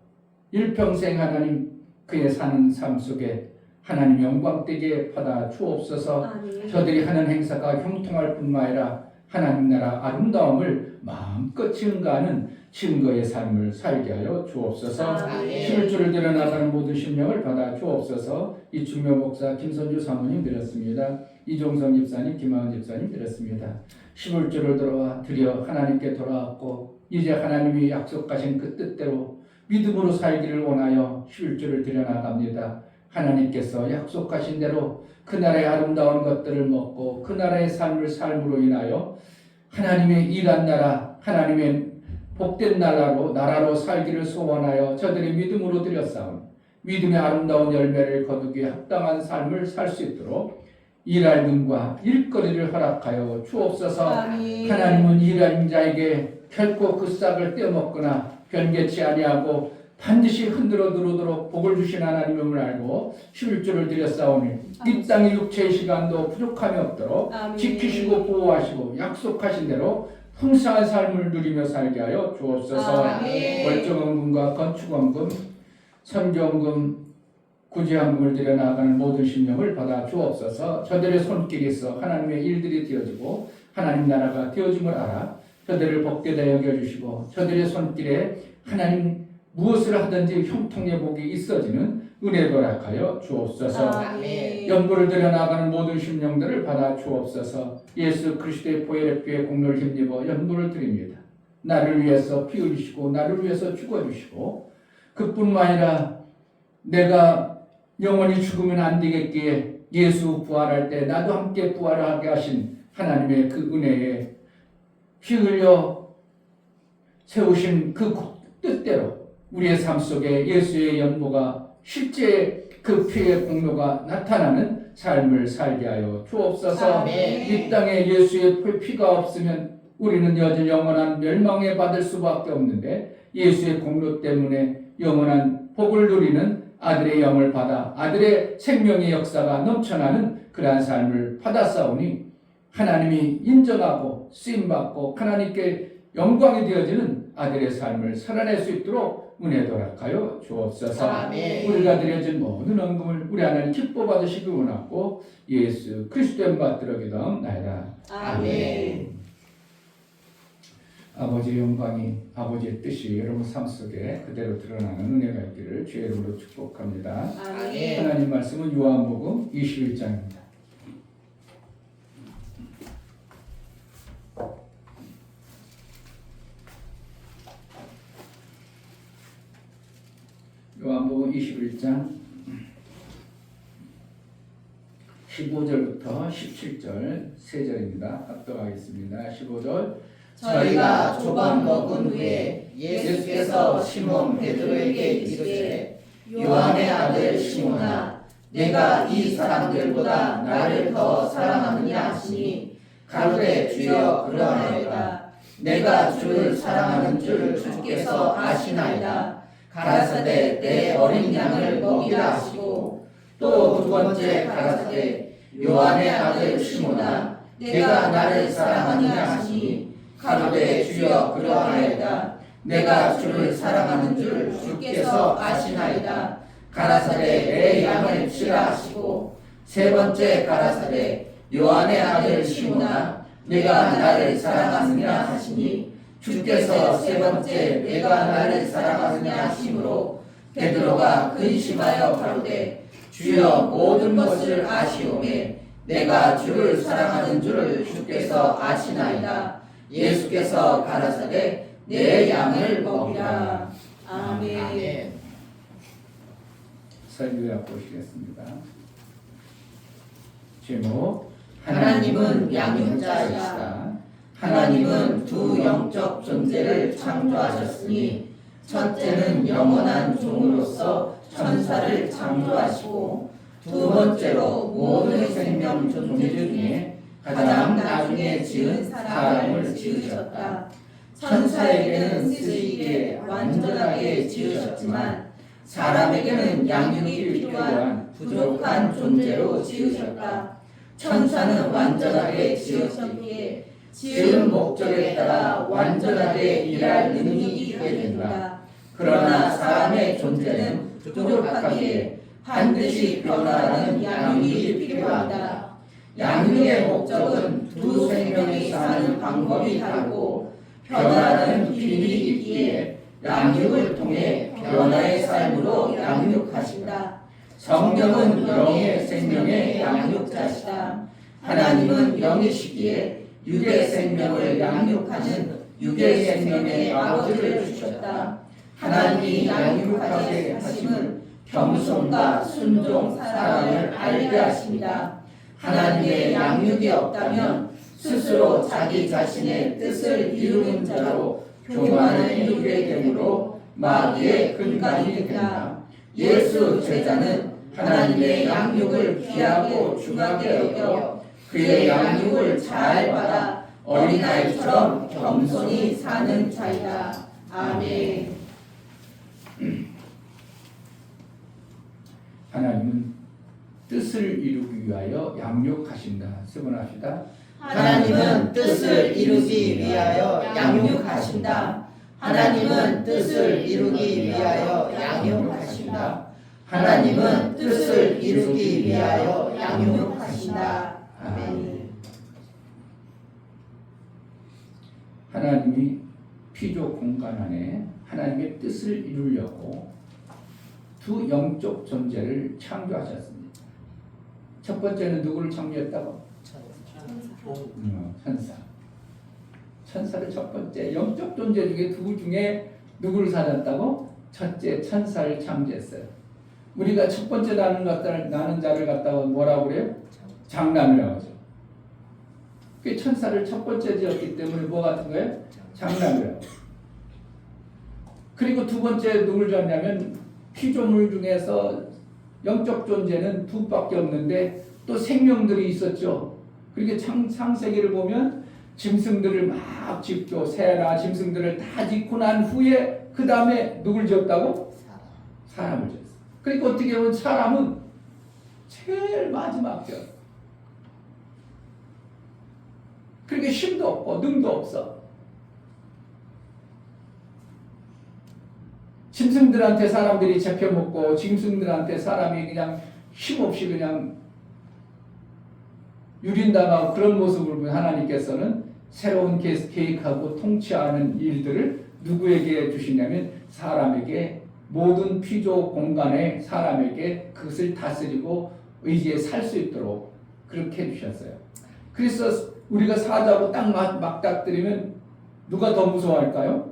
일평생 하나님 그의 사는 삶 속에 하나님 영광되게 받아 주옵소서. 아멘. 저들이 하는 행사가 형통할 뿐만 아니라 하나님 나라 아름다움을 마음껏 증거하는 증거의 삶을 살게 하여 주옵소서. 아멘. 11조를 드러나가는 모든 심령을 받아 주옵소서. 이 중면 목사 김선주 사모님 드렸습니다. 이종성 집사님, 김하은 집사님 드렸습니다. 11조를 드려 하나님께 돌아왔고 이제 하나님이 약속하신 그 뜻대로 믿음으로 살기를 원하여 11조를 드려나갑니다. 하나님께서 약속하신 대로 그 나라의 아름다운 것들을 먹고 그 나라의 삶을 삶으로 인하여 하나님의 일한 나라, 하나님의 복된 나라로 살기를 소원하여 저들이 믿음으로 드렸사오니 믿음의 아름다운 열매를 거두기에 합당한 삶을 살 수 있도록 일할 눈과 일거리를 허락하여 주옵소서. 아멘. 하나님은 일하는 자에게 결코 그 싹을 떼어먹거나 변개치 아니하고 반드시 흔들어 누르도록 복을 주신 하나님임을 알고 11조를 드렸사오니 이 땅의 육체의 시간도 부족함이 없도록 아멘. 지키시고 보호하시고 약속하신 대로 풍성한 삶을 누리며 살게 하여 주옵소서. 아멘. 월정원금과 건축원금, 선경금, 구제한금을 드려나가는 모든 심령을 받아 주옵소서. 저들의 손길에서 하나님의 일들이 되어지고 하나님 나라가 되어짐을 알아 저들을 복되다 여겨주시고 저들의 손길에 하나님 무엇을 하든지 형통의 복이 있어지는 은혜도 허락하여 주옵소서. 아멘. 연보를 드려나가는 모든 심령들을 받아 주옵소서. 예수 그리스도의 보혈의 피에 공로를 힘입어 연보를 드립니다. 나를 위해서 피 흘리시고 나를 위해서 죽어주시고 그뿐만 아니라 내가 영원히 죽으면 안 되겠기에 예수 부활할 때 나도 함께 부활하게 하신 하나님의 그 은혜에 피 흘려 세우신 그 뜻대로 우리의 삶 속에 예수의 연보가 실제 그 피의 공로가 나타나는 삶을 살게 하여 주옵소서. 아멘. 이 땅에 예수의 피가 없으면 우리는 여전히 영원한 멸망에 받을 수밖에 없는데 예수의 공로 때문에 영원한 복을 누리는 아들의 영을 받아 아들의 생명의 역사가 넘쳐나는 그러한 삶을 받았사오니 하나님이 인정하고 쓰임받고 하나님께 영광이 되어지는 아들의 삶을 살아낼 수 있도록 은혜도 허락하여 주옵소서. 아멘. 우리가 드려진 모든 헌금을 우리 하나님 기뻐 받으시기 원하고 예수 그리스도의 받들어 기도하옵나이다. 아멘. 아버지의 영광이 아버지의 뜻이 여러분 삶 속에 그대로 드러나는 은혜가 있기를 주의 이름으로 축복합니다. 아멘. 하나님 말씀은 요한복음 21장입니다. 요한복음 21장 15절부터 17절 3절입니다. 합독하겠습니다. 15절 저희가 조각 먹은 후에 예수께서 시몬 베드로에게 이르시되 요한의 아들 시몬아 내가 이 사람들보다 나를 더 사랑하느냐 하시니 가로되 주여 그러하나이다. 내가 주를 사랑하는 줄 주께서 아시나이다. 가라사대 내 어린 양을 먹이라 하시고 또 두 번째 가라사대 요한의 아들 시몬아 내가 나를 사랑하느냐 하시니 가로되 주여 그러하나이다. 내가 주를 사랑하는 줄 주께서 아시나이다. 가라사대 내 양을 치라 하시고 세 번째 가라사대 요한의 아들 시몬아 내가 나를 사랑하느냐 하시니 주께서 세 번째 내가 나를 사랑하느냐 하심으로 베드로가 근심하여 가로되 주여 모든 것을 아시오매 내가 주를 사랑하는 줄을 주께서 아시나이다. 예수께서 가라사대 내 양을 먹이라. 아멘. 설교해 보시겠습니다. 제목 하나님은 양육자이시다. 하나님은 두 영적 존재를 창조하셨으니 첫째는 영원한 종으로서 천사를 창조하시고 두 번째로 모든 생명 존재 중에 가장 나중에 지은 사람을 지으셨다. 천사에게는 쓰시기에 완전하게 지으셨지만 사람에게는 양육이 필요한 부족한 존재로 지으셨다. 천사는 완전하게 지으셨기에 지은 목적에 따라 완전하게 일할 능력이 있게 된다. 그러나 사람의 존재는 부족하기에 반드시 변화하는 양육이 필요하다. 양육의 목적은 두 생명이 사는 방법이 다르고 변화하는 비밀이 있기에 양육을 통해 변화의 삶으로 양육하신다. 성령은 영의 생명의 양육자시다. 하나님은 영이시기에 육의 생명을 양육하는 육의 생명의 아버지를 주셨다. 하나님이 양육하게 하심은 겸손과 순종, 사랑을 알게 하십니다. 하나님의 양육이 없다면 스스로 자기 자신의 뜻을 이루는 자로 교만을 이루게 되므로 마귀의 근간이 된다. 예수 제자는 하나님의 양육을 귀하고 중하게 여겨 그의 양육을 잘 받아 어린아이처럼 겸손히 사는 자이다. 아멘. 하나님은 뜻을 이루기 위하여 양육하신다. 세번합시다. 하나님은 뜻을 이루기 위하여 양육하신다. 하나님은 뜻을 이루기 위하여 양육하신다. 하나님은 뜻을 이루기 위하여 양육하신다. 아멘. 하나님이 피조 공간 안에 하나님의 뜻을 이루려고 두 영적 존재를 창조하셨습니다. 첫 번째는 누구를 창조했다고? 천사. 천사를 첫 번째 영적 존재 중에 두 중에 누구를 살았다고? 첫째 천사를 창조했어요. 우리가 첫 번째 나는 자를 갖다가 뭐라고 그래요? 장남이라고 하죠. 그 천사를 첫 번째 지었기 때문에 뭐 같은 거예요? 장남이라고. 그리고 두 번째 누굴 지었냐면 피조물 중에서 영적 존재는 두 밖에 없는데 또 생명들이 있었죠. 그렇게 창세기를 보면 짐승들을 막 짓고 새나 짐승들을 다 짓고 난 후에 그 다음에 누굴 지었다고? 사람을 지었어요. 그러니까 어떻게 보면 사람은 제일 마지막 지었어요. 그렇게 힘도 없고 능도 없어. 짐승들한테 사람들이 잡혀먹고 짐승들한테 사람이 그냥 힘없이 그냥 유린당하고 그런 모습을 보면 하나님께서는 새로운 계획하고 통치하는 일들을 누구에게 주시냐면 사람에게 모든 피조 공간에 사람에게 그것을 다스리고 의지에 살 수 있도록 그렇게 해주셨어요. 그래서 우리가 사자고 딱 맞닥뜨리면 누가 더 무서워할까요?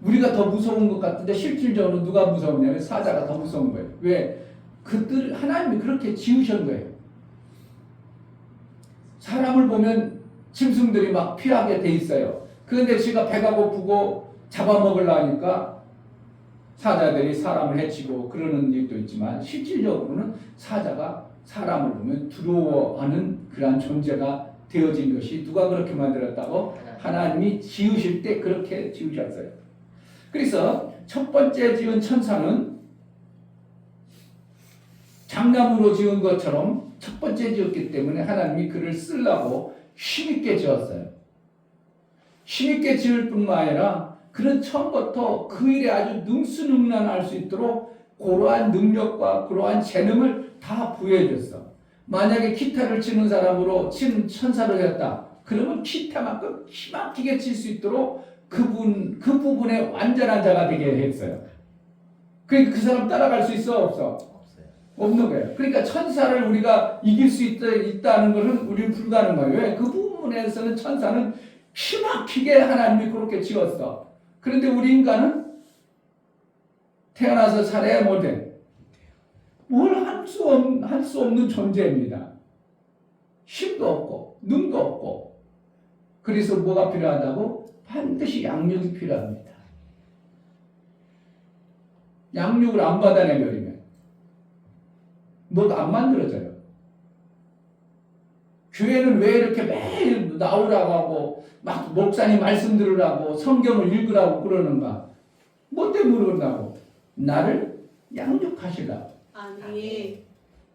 우리가 더 무서운 것 같은데 실질적으로 누가 무서우냐면 사자가 더 무서운 거예요. 왜? 그들 하나님이 그렇게 지으신 거예요. 사람을 보면 짐승들이 막 피하게 돼 있어요. 그런데 지가 배가 고프고 잡아먹으려니까 사자들이 사람을 해치고 그러는 일도 있지만 실질적으로는 사자가 사람을 보면 두려워하는 그러한 존재가 되어진 것이 누가 그렇게 만들었다고? 하나님이 지으실 때 그렇게 지으셨어요. 그래서 첫 번째 지은 천사는 장나무로 지은 것처럼 첫 번째 지었기 때문에 하나님이 그를 쓰려고 힘있게 지었어요. 힘있게 지을 뿐만 아니라 그는 처음부터 그 일에 아주 능수능란할 수 있도록 그러한 능력과 그러한 재능을 다 부여해줬어. 만약에 기타를 치는 사람으로 치는 천사를 했다. 그러면 기타만큼 기막히게 칠 수 있도록 그 부분에 완전한 자가 되게 했어요. 그러니까 그 사람 따라갈 수 있어? 없어? 없어요. 없는 거예요. 그러니까 천사를 우리가 이길 수 있다는 것은 우리는 불가능한 거예요. 왜? 그 부분에서는 천사는 기막히게 하나님이 그렇게 지었어. 그런데 우리 인간은 태어나서 살아야 못해. 뭘 할 수 없는 존재입니다. 힘도 없고 능도 없고. 그래서 뭐가 필요하다고? 반드시 양육이 필요합니다. 양육을 안 받아내버리면 뭐가 안 만들어져요. 교회는 왜 이렇게 매일 나오라고 하고 막 목사님 말씀 들으라고 성경을 읽으라고 그러는가? 뭐 때문에 그런다고? 나를 양육하시라. 아멘.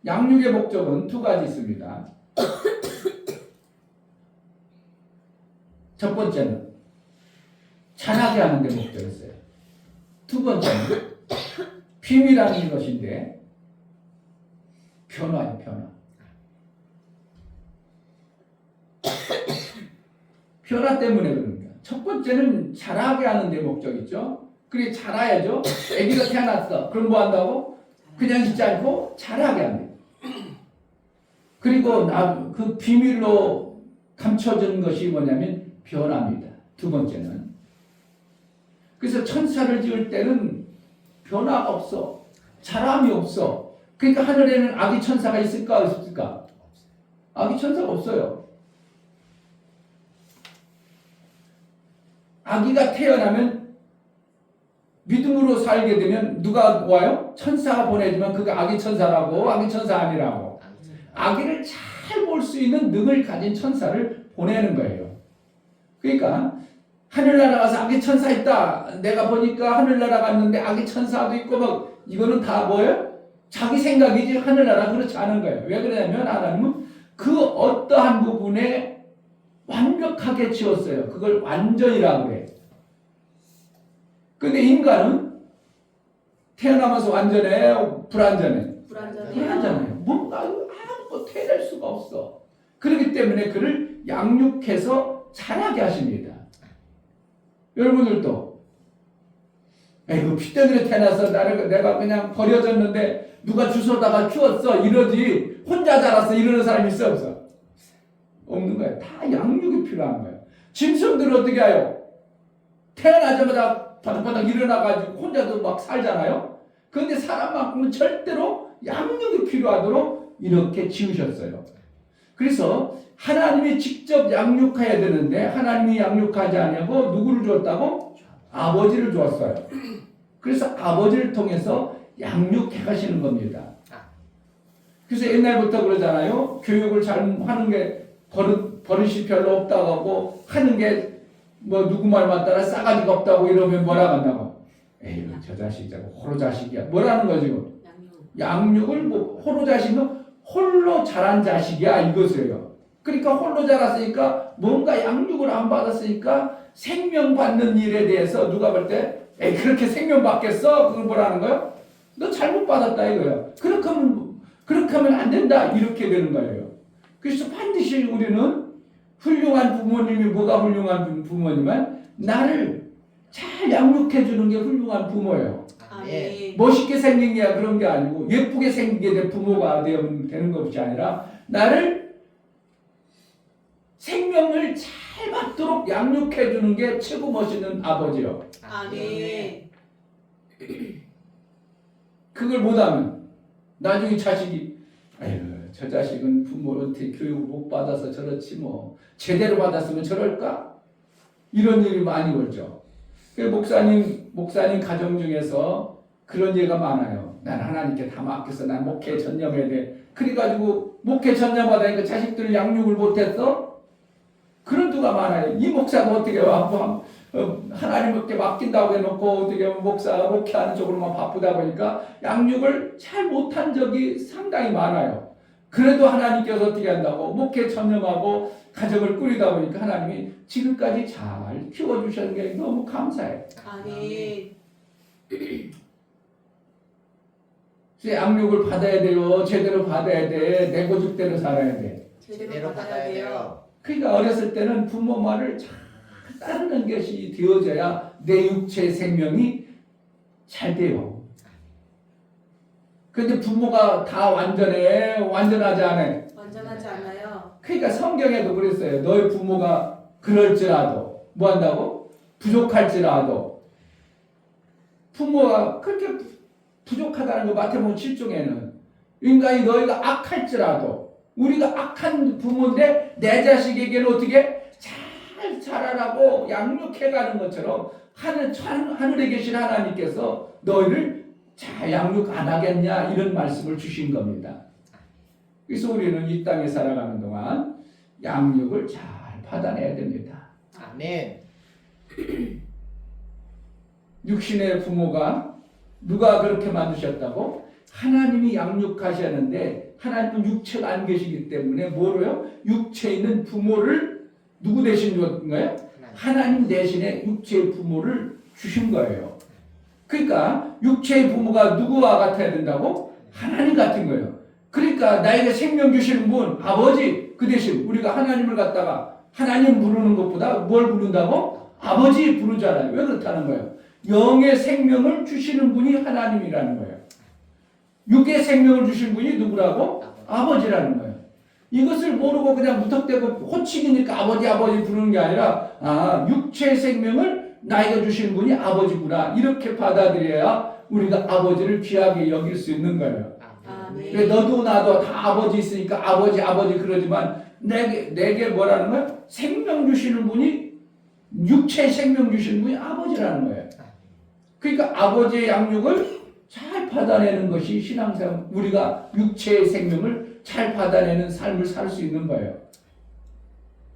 양육의 목적은 두 가지 있습니다. 첫 번째는 자라게 하는 데 목적이 있어요. 두 번째는 비밀하는 것인데 변화예요, 변화. 변화 때문에 그럽니다. 첫 번째는 자라게 하는 데 목적이죠. 그래 자라야죠. 아기가 태어났어. 그럼 뭐 한다고? 그냥 있지 않고 자라게 합니다. 그리고 그 비밀로 감춰진 것이 뭐냐면 변화입니다. 두 번째는. 그래서 천사를 지을 때는 변화가 없어. 자람이 없어. 그러니까 하늘에는 아기 천사가 있을까 없을까? 아기 천사가 없어요. 아기가 태어나면 믿음으로 살게 되면 누가 와요? 천사가 보내지만 그가 아기 천사라고 아기 천사 아니라고. 아기를 잘 볼 수 있는 능을 가진 천사를 보내는 거예요. 그러니까 하늘나라 가서 아기 천사 있다. 내가 보니까 하늘나라 갔는데 아기 천사도 있고 막 이거는 다 뭐예요? 자기 생각이지 하늘나라 그렇지 않은 거예요. 왜 그러냐면 하나님은 그 어떠한 부분에 완벽하게 지었어요. 그걸 완전이라고 해요. 근데 인간은 태어나면서 완전해? 불완전해? 불완전해요. 뭔가 아무것도 해낼 수가 없어. 그렇기 때문에 그를 양육해서 자라게 하십니다. 여러분들도 에이구 피 때문에 태어나서 내가 그냥 버려졌는데 누가 주워다가 키웠어 이러지 혼자 자랐어 이러는 사람이 있어 없어? 없는 거예요. 다 양육이 필요한 거예요. 짐승들은 어떻게 해요? 태어나자마자 바닥바닥 일어나가지고 혼자도 막 살잖아요. 그런데 사람만큼은 절대로 양육이 필요하도록 이렇게 지으셨어요. 그래서 하나님이 직접 양육해야 되는데 하나님이 양육하지 않냐고 누구를 줬다고? 아버지를 주었어요. 그래서 아버지를 통해서 양육해 가시는 겁니다. 그래서 옛날부터 그러잖아요. 교육을 잘 하는 게 버릇이 별로 없다고 하고 하는 게 뭐 누구 말만 따라 싸가지가 없다고 이러면 뭐라 한다고? 에이 저 자식 저거 호로 자식이야. 뭐라는 거지 지금? 양육을 뭐 호로 자식은 홀로 자란 자식이야 이것이에요. 그러니까 홀로 자랐으니까 뭔가 양육을 안 받았으니까 생명 받는 일에 대해서 누가 볼 때 에이 그렇게 생명 받겠어? 그걸 뭐라는 거야? 너 잘못 받았다 이거야. 그렇게 하면 안 된다 이렇게 되는 거예요. 그래서 반드시 우리는 훌륭한 부모님이 뭐가 훌륭한 부모님은 나를 잘 양육해 주는 게 훌륭한 부모예요. 아멘. 멋있게 생긴 게 그런 게 아니고 예쁘게 생기게 된 부모가 되는 것이 아니라 나를 생명을 잘 받도록 양육해 주는 게 최고 멋있는 아버지요. 아멘. 그걸 못하면 나중에 자식이 아유 저 자식은 부모한테 교육을 못 받아서 저렇지 뭐 제대로 받았으면 저럴까? 이런 일이 많이 오죠. 목사님 가정 중에서 그런 예가 많아요. 난 하나님께 다 맡겼어. 난 목회에 전념해야 돼. 그래가지고 목회 전념하다니까 자식들 양육을 못했어? 그런 누가 많아요. 이 목사가 어떻게 하나님께 맡긴다고 해놓고 어떻게 목사 목회하는 쪽으로만 바쁘다 보니까 양육을 잘 못한 적이 상당히 많아요. 그래도 하나님께서 어떻게 한다고 목회 전념하고 가정을 꾸리다 보니까 하나님이 지금까지 잘 키워주시는 게 너무 감사해요. 아멘. 양육을 받아야 돼요. 제대로 받아야 돼. 내 고집대로 살아야 돼. 제대로 받아야 돼요. 그러니까 어렸을 때는 부모 말을 잘 따르는 것이 되어져야 내 육체 생명이 잘 돼요. 그런데 부모가 다 완전하지 않아요. 완전하지 않아요. 그러니까 성경에도 그랬어요. 너희 부모가 그럴지라도 뭐 한다고? 부족할지라도 부모가 그렇게 부족하다는 거 마태복음 7종에는 인간이 너희가 악할지라도 우리가 악한 부모인데 내 자식에게는 어떻게 잘 자라라고 양육해가는 것처럼 하늘에 계신 하나님께서 너희를 잘 양육 안 하겠냐 이런 말씀을 주신 겁니다. 그래서 우리는 이 땅에 살아가는 동안 양육을 잘 받아내야 됩니다. 아멘. 육신의 부모가 누가 그렇게 만드셨다고? 하나님이 양육하셨는데 하나님은 육체가 안 계시기 때문에 뭐로요? 육체에 있는 부모를 누구 대신 준 거예요? 하나님 대신에 육체의 부모를 주신 거예요. 그러니까 육체의 부모가 누구와 같아야 된다고? 하나님 같은 거예요. 그러니까 나에게 생명 주시는 분 아버지 그 대신 우리가 하나님을 갖다가 하나님 부르는 것보다 뭘 부른다고? 아버지 부르잖아요. 왜 그렇다는 거예요? 영의 생명을 주시는 분이 하나님이라는 거예요. 육의 생명을 주신 분이 누구라고? 아버지라는 거예요. 이것을 모르고 그냥 무턱대고 호칭이니까 아버지 부르는 게 아니라 육체의 생명을 나에게 주시는 분이 아버지구나 이렇게 받아들여야 우리가 아버지를 귀하게 여길 수 있는 거예요. 아멘. 왜 너도 나도 다 아버지 있으니까 아버지 그러지만 내게 뭐라는 거야? 생명 주시는 분이 육체의 생명 주시는 분이 아버지라는 거예요. 그러니까 아버지의 양육을 잘 받아내는 것이 신앙생활 우리가 육체의 생명을 잘 받아내는 삶을 살 수 있는 거예요.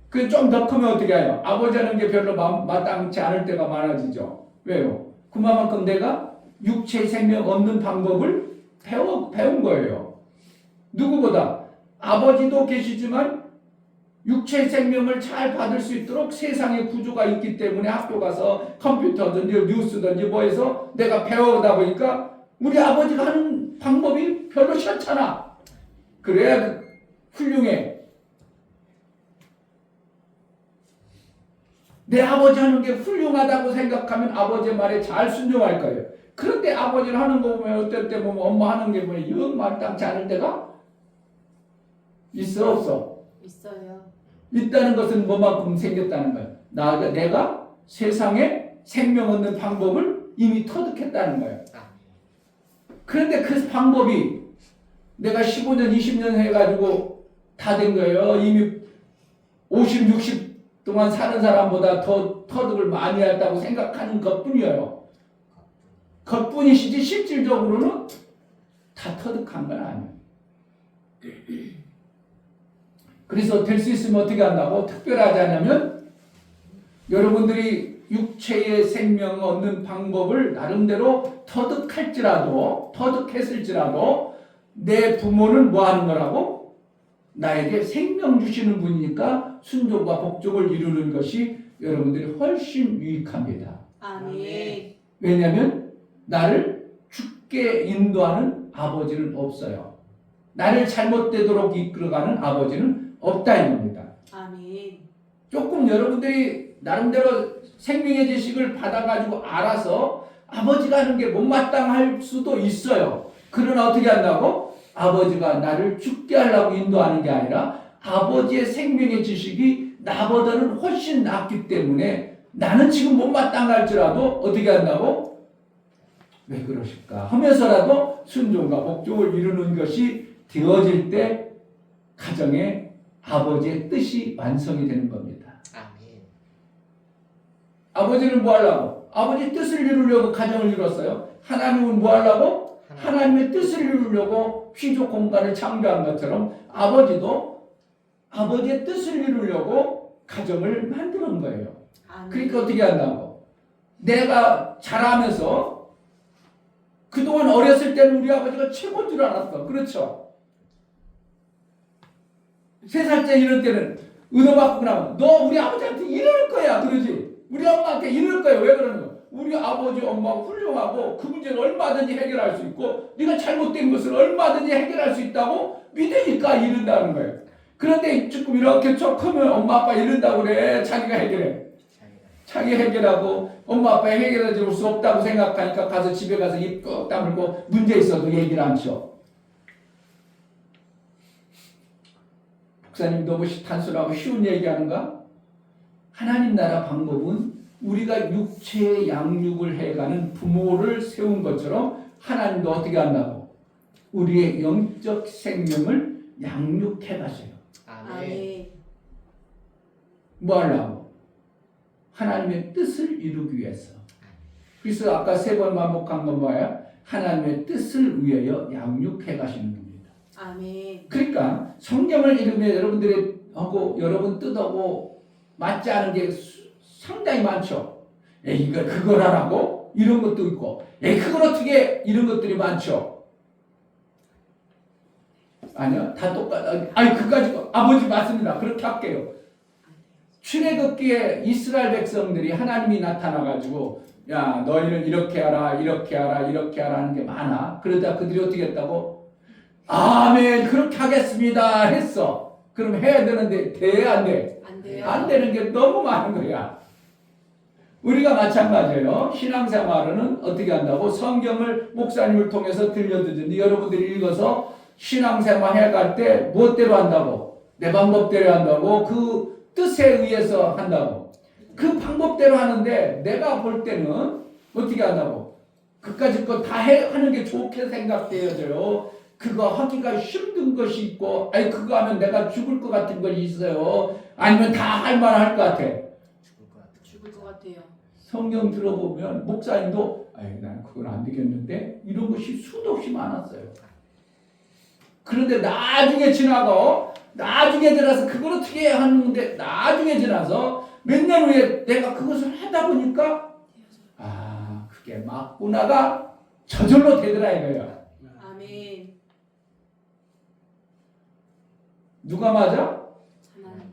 그 좀 더 크면 어떻게 해요? 아버지 하는 게 별로 마땅치 않을 때가 많아지죠. 왜요? 그만큼 내가 육체의 생명 얻는 방법을 배운 거예요. 누구보다 아버지도 계시지만 육체의 생명을 잘 받을 수 있도록 세상의 구조가 있기 때문에 학교 가서 컴퓨터든지 뉴스든지 뭐해서 내가 배워오다 보니까 우리 아버지가 하는 방법이 별로 싫잖아. 그래야 훌륭해. 내 아버지 하는 게 훌륭하다고 생각하면 아버지의 말에 잘 순종할 거예요. 그런데 아버지를 하는 거 보면 어떨 때 보면 엄마 하는 게 보면 영 마땅치 않을 때가 있어 없어? 있어요. 있다는 것은 뭐만큼 생겼다는 거예요. 내가 세상에 생명 얻는 방법을 이미 터득했다는 거예요. 그런데 그 방법이 내가 15년, 20년 해가지고 다 된 거예요. 이미 50, 60 동안 사는 사람보다 더 터득을 많이 했다고 생각하는 것뿐이에요. 것뿐이시지 실질적으로는 다 터득한 건 아니에요. 그래서 될 수 있으면 어떻게 한다고? 특별하지 않으면 여러분들이 육체의 생명을 얻는 방법을 나름대로 터득했을지라도 내 부모는 뭐 하는 거라고? 나에게 생명 주시는 분이니까 순종과 복종을 이루는 것이 여러분들이 훨씬 유익합니다. 아멘. 왜냐하면 나를 죽게 인도하는 아버지는 없어요. 나를 잘못되도록 이끌어가는 아버지는 없다 이 겁니다. 아멘. 조금 여러분들이 나름대로 생명의 지식을 받아가지고 알아서 아버지가 하는 게 못마땅할 수도 있어요. 그러나 어떻게 한다고? 아버지가 나를 죽게 하려고 인도하는 게 아니라 아버지의 생명의 지식이 나보다는 훨씬 낫기 때문에 나는 지금 못마땅할지라도 어떻게 한다고? 왜 그러실까 하면서라도 순종과 복종을 이루는 것이 되어질 때 가정에 아버지의 뜻이 완성이 되는 겁니다. 아멘. 아버지는 뭐 하려고? 아버지 뜻을 이루려고 가정을 이뤘어요. 하나님은 뭐 하려고? 하나님의 뜻을 이루려고 피조 공간을 창조한 것처럼 아버지도 아버지의 뜻을 이루려고 가정을 만드는 거예요. 아멘. 그러니까 어떻게 한다고? 내가 자라면서 그동안 어렸을 때는 우리 아버지가 최고인 줄 알았어. 그렇죠? 3살째 이럴 때는 은혜 받고 나면 너 우리 아버지한테 이럴 거야. 그러지? 우리 엄마한테 이럴 거야. 왜 그러는 거야? 우리 아버지 엄마가 훌륭하고 그 문제를 얼마든지 해결할 수 있고 네가 잘못된 것을 얼마든지 해결할 수 있다고 믿으니까 이른다는 거예요. 그런데 조금 이렇게 쭉 크면 엄마 아빠 이른다고 그래. 자기가 해결해. 자기 해결하고 엄마 아빠 해결해 줄 수 없다고 생각하니까 가서 집에 가서 입 꾹 다물고 문제 있어도 얘기를 안 쳐. 목사님 너무 단순하고 쉬운 얘기하는가? 하나님 나라 방법은 우리가 육체의 양육을 해가는 부모를 세운 것처럼 하나님도 어떻게 한다고? 우리의 영적 생명을 양육해 가세요. 아멘. 뭐 하려고? 하나님의 뜻을 이루기 위해서. 그래서 아까 3번 반복한 건 뭐예요? 하나님의 뜻을 위하여 양육해 가시는 겁니다. 아멘. 그러니까 성경을 읽으면 여러분들이 하고 여러분 뜻하고 맞지 않은 게 상당히 많죠. 에이 이거 그걸 하라고? 이런 것도 있고 에이 그걸 어떻게 이런 것들이 많죠. 아니요 다 똑같아. 아니 그거 가지고 아버지 맞습니다. 그렇게 할게요. 출애굽기에 이스라엘 백성들이 하나님이 나타나가지고 야 너희는 이렇게 하라 이렇게 하라 이렇게 하라 하는 게 많아. 그러다 그들이 어떻게 했다고? 아멘 그렇게 하겠습니다 했어. 그럼 해야 되는데 돼 안 돼? 안 돼요. 안 되는 게 너무 많은 거야. 우리가 마찬가지예요. 신앙생활은 어떻게 한다고? 성경을 목사님을 통해서 들려드리는데 여러분들이 읽어서 신앙생활 해갈 때 무엇대로 한다고? 내 방법대로 한다고? 그 뜻에 의해서 한다고? 그 방법대로 하는데 내가 볼 때는 어떻게 한다고? 그까짓 거 다 하는 게 좋게 생각되어져요. 그거 하기가 힘든 것이 있고 아니 그거 하면 내가 죽을 것 같은 것이 있어요. 아니면 다 할 만할 것 같아. 죽을 것 같아요. 성경 들어보면 목사님도 아니 난 그건 안 되겠는데 이런 것이 수도 없이 많았어요. 그런데 나중에 지나고 나중에 지나서 그걸 어떻게 하는데 나중에 지나서 몇 년 후에 내가 그것을 하다 보니까 아 그게 맞구나가 저절로 되더라 이거예요. 아멘. 누가 맞아? 하나님.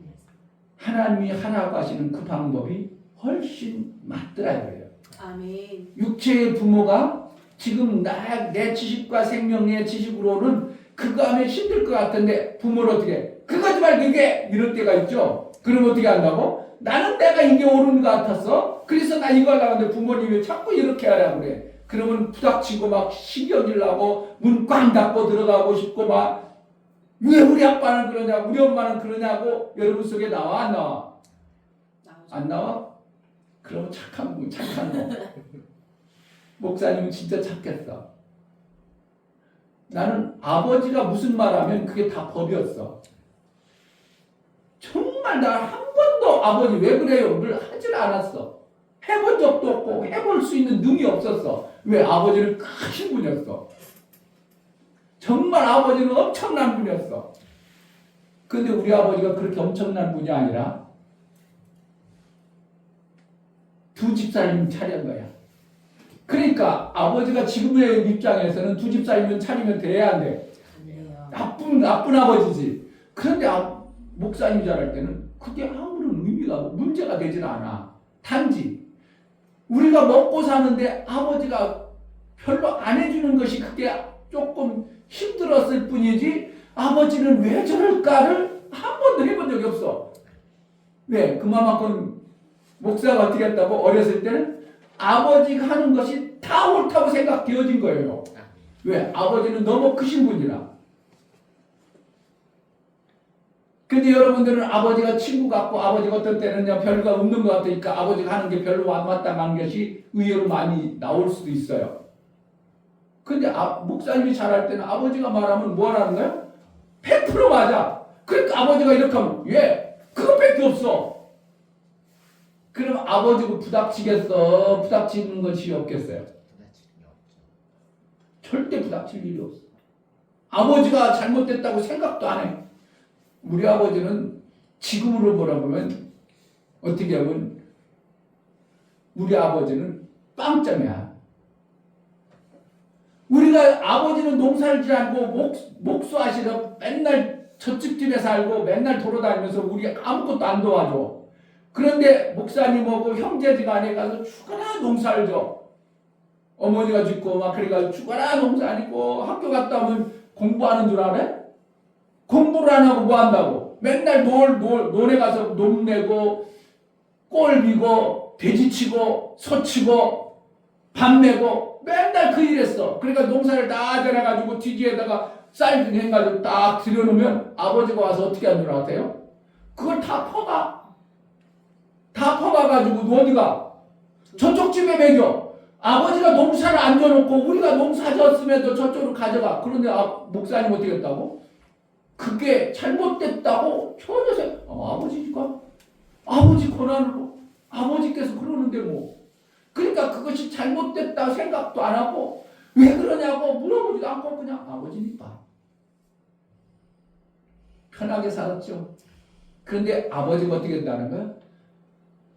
하나님이 하라고 하시는 그 방법이 훨씬 맞더라 이거예요. 아멘. 육체의 부모가 지금 내 지식과 생명의 지식으로는 그거 하면 힘들 것 같은데 부모를 어떻게 해? 그거 하지 말고 이게 이럴 때가 있죠. 그럼 어떻게 한다고? 나는 내가 이게 옳은 것 같았어. 그래서 나 이거 하려고 하는데 부모님이 자꾸 이렇게 하라고 그래. 그러면 부닥치고 막 신경질 나고 문 꽝 닫고 들어가고 싶고 막 왜 우리 아빠는 그러냐 우리 엄마는 그러냐고 여러분 속에 나와 안 나와? 나오죠. 안 나와? 그럼 착한 거. 목사님은 진짜 착했어. 나는 아버지가 무슨 말하면 그게 다 법이었어. 정말 나 한 번도 아버지 왜 그래요?를 하질 않았어. 해본 적도 없고 해볼 수 있는 능이 없었어. 왜? 아버지는 크신 분이었어. 정말 아버지는 엄청난 분이었어. 근데 우리 아버지가 그렇게 엄청난 분이 아니라 두 집 살림 차린 거야. 그러니까 아버지가 지금의 입장에서는 두 집 살림 차리면 돼야 안 돼. 안 돼요. 나쁜 아버지지. 그런데 목사님이 잘할 때는 그게 아무런 의미가 문제가 되질 않아. 단지 우리가 먹고 사는데 아버지가 별로 안 해주는 것이 그게 조금 힘들었을 뿐이지 아버지는 왜 저럴까를 한 번도 해본 적이 없어. 왜? 그만큼 목사가 어떻게 했다고? 어렸을 때는 아버지가 하는 것이 다 옳다고 생각되어진 거예요. 왜? 아버지는 너무 크신 분이라. 근데 여러분들은 아버지가 친구 같고 아버지가 어떤 때는 별거 없는 것 같으니까 아버지가 하는 게 별로 안 마땅한 것이 의외로 많이 나올 수도 있어요. 근데 목사님이 잘할 때는 아버지가 말하면 뭐 하는 거야? 100% 맞아. 그러니까 아버지가 이렇게 하면 왜? 그것밖에 없어. 그럼 아버지가 부닥치겠어? 부닥치는 것이 없겠어요? 절대 부닥칠 일이 없어. 아버지가 잘못됐다고 생각도 안 해. 우리 아버지는 지금으로 보라보면 어떻게 하면 우리 아버지는 빵점이야. 우리가 아버지는 농사를 지않고 목수하시러 맨날 저쪽 집에 살고 맨날 돌아다니면서 우리 아무것도 안 도와줘. 그런데 목사님하고 형제지간에 가서 죽어라 농사를 줘. 어머니가 죽고 막 그래가지고 죽어라 농사 아니고 학교 갔다 오면 공부하는 줄 알아? 공부를 안 하고 뭐 한다고? 맨날 논에 가서 논 내고 꼴 비고 돼지 치고 소 치고 밥 내고 맨날 그 일했어. 그러니까 농사를 다 전해가지고 뒤지에다가 쌀 해가지고 딱 들여놓으면 아버지가 와서 어떻게 하는 줄 아세요? 그걸 다 퍼가. 다 퍼가가지고 어디가? 저쪽 집에 먹여. 아버지가 농사를 안 져놓고 우리가 농사 졌음에도 저쪽으로 가져가. 그런데 목사님 어떻게 했다고? 그게 잘못됐다고 전혀 아버지니까 아버지 권한으로 아버지께서 그러는데 뭐. 그러니까 그것이 잘못됐다고 생각도 안 하고 왜 그러냐고 물어보지도 않고 그냥 아버지니까 편하게 살았죠. 그런데 아버지가 어떻게 했다는 거야?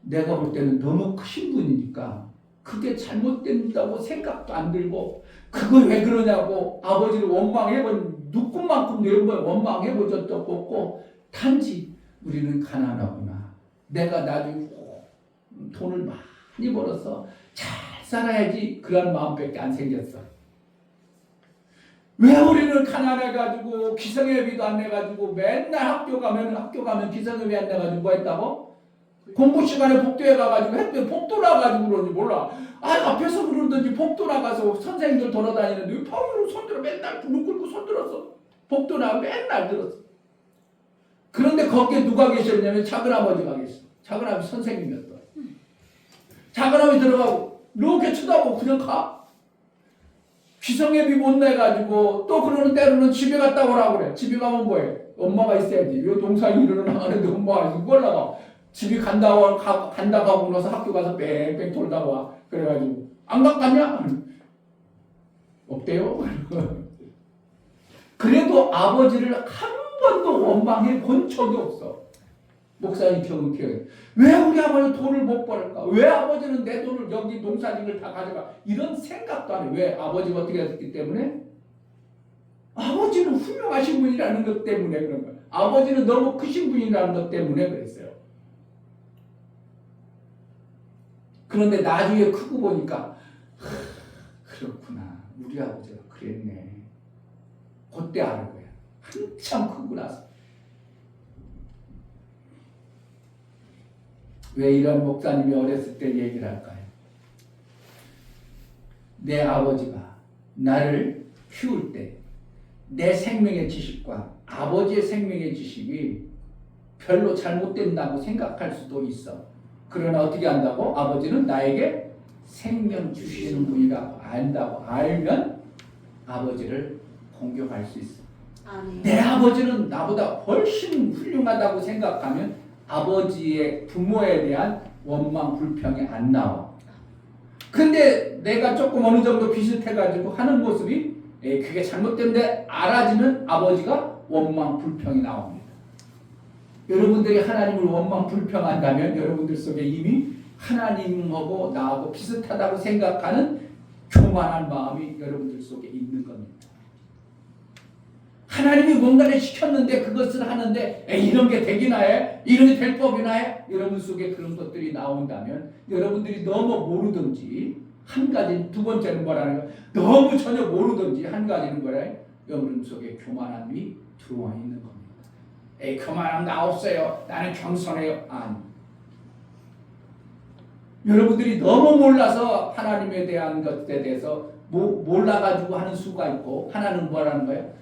내가 볼 때는 너무 크신 분이니까 그게 잘못된다고 생각도 안 들고 그걸 왜 그러냐고 아버지를 원망해본 누군만큼 원망해본 적도 없고 단지 우리는 가난하구나. 내가 나중에 돈을 많이 벌어서 잘 살아야지 그런 마음밖에 안 생겼어. 왜 우리는 가난해가지고 기성예비도 안 내가지고 맨날 학교 가면 기성예비 안 내가지고 뭐 했다고? 공부 시간에 복도에 가가지고 했더니 복도 나가지고 그러는지 몰라. 앞에서 그러던지 복도 나가서 선생님들 돌아다니는데 펑으로 손들어 맨날 무릎 꿇고 손들었어. 복도 나가 맨날 들었어. 그런데 거기에 누가 계셨냐면 작은아버지가 계셨어. 작은아버지 선생님이었어. 작은아버지 들어가고 이렇게 쳐다보고 그냥 가. 기성예비 못 내가지고 또 그러는 때로는 집에 갔다 오라고 그래. 집에 가면 뭐해? 엄마가 있어야지. 요 농사 일을 하는데 엄마가 있어. 뭘 나가? 집에 간다고 하고 나서 학교 가서 뺑뺑 돌다 와. 그래가지고 안 갔냐? 없대요. 그래도 아버지를 한 번도 원망해 본 적이 없어. 목사님 기억해. 왜 우리 아버지 돈을 못 벌을까? 왜 아버지는 내 돈을 여기 농사짓을 다 가져가? 이런 생각도 안 해. 왜? 아버지가 어떻게 했기 때문에? 아버지는 훌륭하신 분이라는 것 때문에 그런 거야. 아버지는 너무 크신 분이라는 것 때문에 그랬어요. 그런데 나중에 크고 보니까 그렇구나. 우리 아버지가 그랬네. 그때 아는 거야. 한참 크고 나서. 왜 이런 목사님이 어렸을 때 얘기를 할까요? 내 아버지가 나를 키울 때 내 생명의 지식과 아버지의 생명의 지식이 별로 잘못된다고 생각할 수도 있어. 그러나 어떻게 한다고? 아버지는 나에게 생명 주시는 분이라고 안다고 알면 아버지를 공경할 수 있어. 내 아버지는 나보다 훨씬 훌륭하다고 생각하면 아버지의 부모에 대한 원망 불평이 안 나와. 근데 내가 조금 어느 정도 비슷해가지고 하는 모습이 그게 잘못된데 알아지면 아버지가 원망 불평이 나옵니다. 여러분들이 하나님을 원망 불평한다면 여러분들 속에 이미 하나님하고 나하고 비슷하다고 생각하는 교만한 마음이 여러분들 속에 있는 겁니다. 하나님이 뭔가를 시켰는데 그것을 하는데 이런 게 되기나 해? 이런 게 될 법이나 해? 여러분 속에 그런 것들이 나온다면 여러분들이 너무 모르든지 한 가지, 두 번째는 뭐라는 거야? 너무 전혀 모르든지 한 가지는 뭐라 해? 여러분 속에 교만함이 들어와 있는 겁니다. 교만함 나 없어요. 나는 겸손해요. 아니. 여러분들이 너무 몰라서 하나님에 대한 것에 대해서 몰라가지고 하는 수가 있고 하나는 뭐라는 거예요?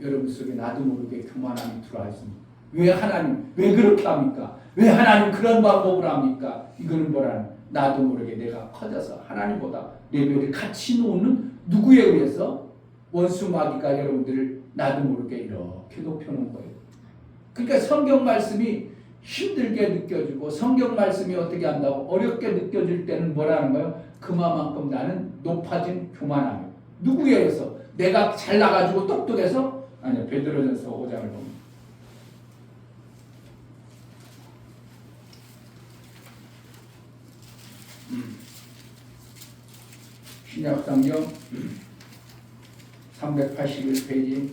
여러분 속에 나도 모르게 교만함이 들어와 있습니다. 왜 하나님 왜 그렇게 합니까? 왜 하나님 그런 방법을 합니까? 이거는 뭐라는 나도 모르게 내가 커져서 하나님보다 레벨을 같이 놓는 누구에 의해서? 원수마귀가 여러분들을 나도 모르게 이렇게 높여놓은 거예요. 그러니까 성경 말씀이 힘들게 느껴지고 성경 말씀이 어떻게 한다고 어렵게 느껴질 때는 뭐라는 거예요? 그만큼 나는 높아진 교만함이에요. 누구에 의해서? 내가 잘나가지고 똑똑해서? 아니요. 베드로전서 5장을 보면 신약성경 381페이지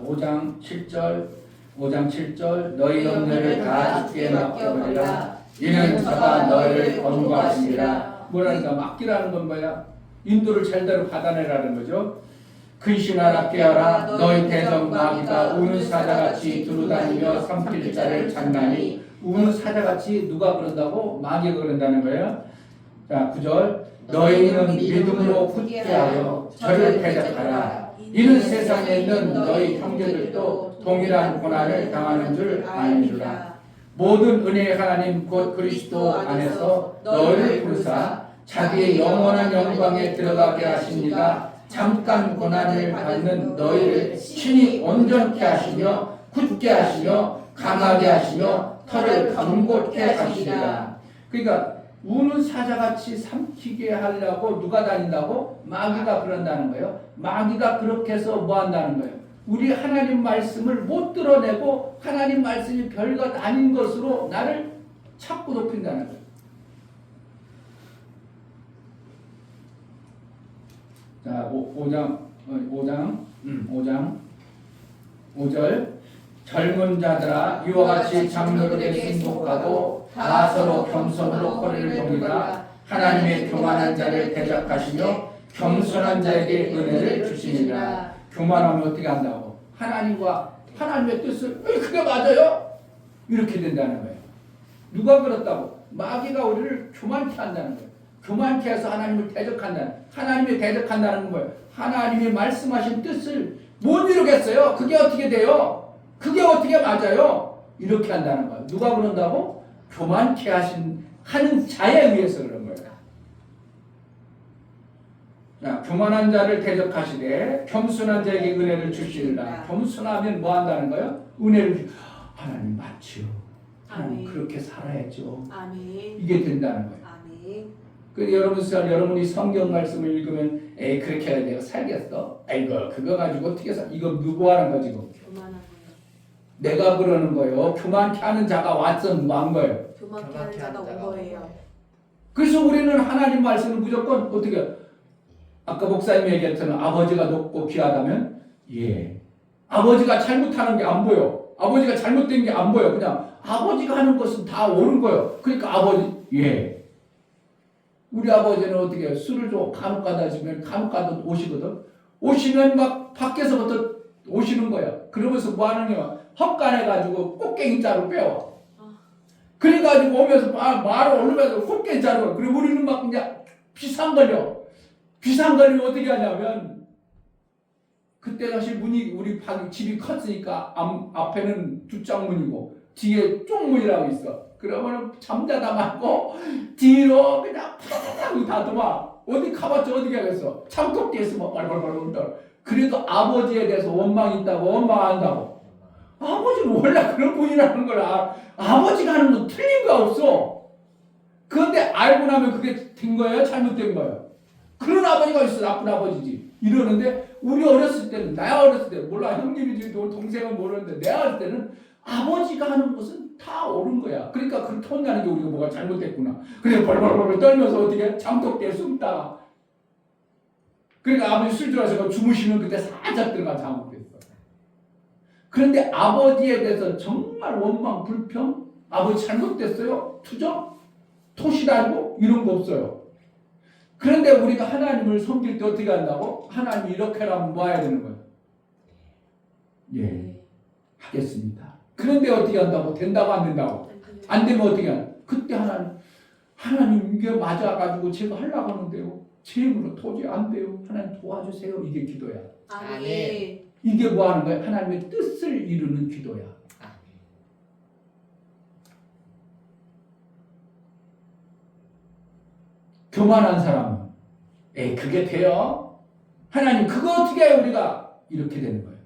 오 장 7절 너희 영혼을 다 주께 맡겨버리라 이는 저가 너희를 권고하시니라. 뭐라니까 맡기라는 건 뭐야? 인도를 제대로 받아내라는 거죠. 근신하라 깨어라 너희 대적 마귀가 우는 사자같이 두루다니며 삼킬 자를 찾나니 우는 사자같이 누가 그런다고? 마귀가 그런다는 거예요. 자 9절 너희는 믿음으로 굳게 하여 저를 대적하라. 이는 세상에 있는 너희 형제들도 동일한 고난을 당하는 줄 아니라 모든 은혜의 하나님 곧 그리스도 안에서 너희를 부르사 자기의 영원한 영광에 들어가게 하십니다. 잠깐 고난을 받는 너희를 친히 온전케 하시며 굳게 하시며 강하게 하시며 털을 감곧게 하시리라. 그러니까 우는 사자같이 삼키게 하려고 누가 다닌다고? 마귀가 그런다는 거예요. 마귀가 그렇게 해서 뭐 한다는 거예요? 우리 하나님 말씀을 못 드러내고 하나님 말씀이 별것 아닌 것으로 나를 자꾸 높인다는 거예요. 자, 5절 젊은 자들아 이와 같이 장로들에게 승복하고 다 서로 겸손으로 허리를 돕니다. 하나님의 교만한 자를 대적하시며 겸손한 자에게 은혜를 주시니라. 교만하면 어떻게 한다고? 하나님과 하나님의 뜻을 그게 맞아요? 이렇게 된다는 거예요. 누가 그렇다고? 마귀가 우리를 교만케 한다는 거예요. 교만케 해서 하나님을 대적한다는, 하나님이 대적한다는 건 뭐예요? 하나님이 말씀하신 뜻을 못 이루겠어요. 그게 어떻게 돼요? 그게 어떻게 맞아요? 이렇게 한다는 거예요. 누가 그런다고? 교만케 하는 자에 의해서 그런 거예요. 자, 교만한 자를 대적하시되 겸손한 자에게 은혜를 주시리라. 겸손하면 뭐 한다는 거예요? 은혜를 하나님 맞지요. 하나님 그렇게 살아야죠. 아멘. 이게 된다는 거예요. 아멘. 그 여러분이 성경 말씀을 읽으면 에이 그렇게 해야 돼요. 살겠어? 아이고 그거 가지고 어떻게 살? 이거 누구 하는 거 지금? 교만한 거예요. 내가 그러는 거예요. 교만케 하는 자가 왔어 뭐한 거예요. 교만케 하는 자가 온 거예요. 그래서 우리는 하나님 말씀을 무조건 어떻게? 아까 목사님이 얘기했던 아버지가 높고 귀하다면 예. 아버지가 잘못하는 게 안 보여. 아버지가 잘못된 게 안 보여. 그냥 아버지가 하는 것은 다 옳은 거예요. 그러니까 아버지 예. 우리 아버지는 어떻게 술을 좀 간혹 가다 주면 간혹 가다 오시거든. 오시면 막 밖에서부터 오시는 거야. 그러면서 뭐 하는 거야? 헛간해가지고 꽃갱이자루 빼와. 그래가지고 오면서 말을 올리면서 꽃갱이자루. 그리고 우리는 막 그냥 비상 걸려. 비상 걸리면 어떻게 하냐면 그때 사실 문이 우리 집이 컸으니까 앞에는 뒷장문이고 뒤에 쪽문이라고 있어. 그러면 잠자다 말고 뒤로 그냥 팍 닫아봐. 어디 가봤자 어디 가겠어. 창고뒤에서 막 발발발 운다. 그래도 아버지에 대해서 원망이 있다고 원망한다고. 아버지는 원래 그런 분이라는 걸 아버지가 하는 건 틀린 거 없어. 그런데 알고 나면 그게 된 거예요? 잘못된 거예요? 그런 아버지가 있어. 나쁜 아버지지. 이러는데 우리 어렸을 때는 나야 어렸을 때 몰라 형님이지 동생은 모르는데 내가 어렸을 때는 아버지가 하는 것은 다 옳은 거야. 그러니까 그렇게 혼나는 게 우리가 뭐가 잘못됐구나. 그래서 벌벌벌 떨면서 어떻게 잠독대에 숨다가 그러니까 아버지 술 좋아해서 주무시면 그때 살짝 들어가 잠복됐어. 그런데 아버지에 대해서 정말 원망 불평 아버지 잘못됐어요. 투정 토시달고 이런 거 없어요. 그런데 우리가 하나님을 섬길 때 어떻게 한다고? 하나님이 이렇게 하면 뭐 해야 되는 거예요? 예, 하겠습니다. 그런데 어떻게 한다고? 된다고 안 된다고? 안 되면 어떻게 하냐? 그때 하나님 이게 맞아가지고 제가 하려고 하는데요. 제 힘으로 도저히 안 돼요. 하나님 도와주세요. 이게 기도야. 아멘. 이게 뭐 하는 거야? 하나님의 뜻을 이루는 기도야. 교만한 사람은 에이 그게 돼요? 하나님 그거 어떻게 해요 우리가? 이렇게 되는 거예요.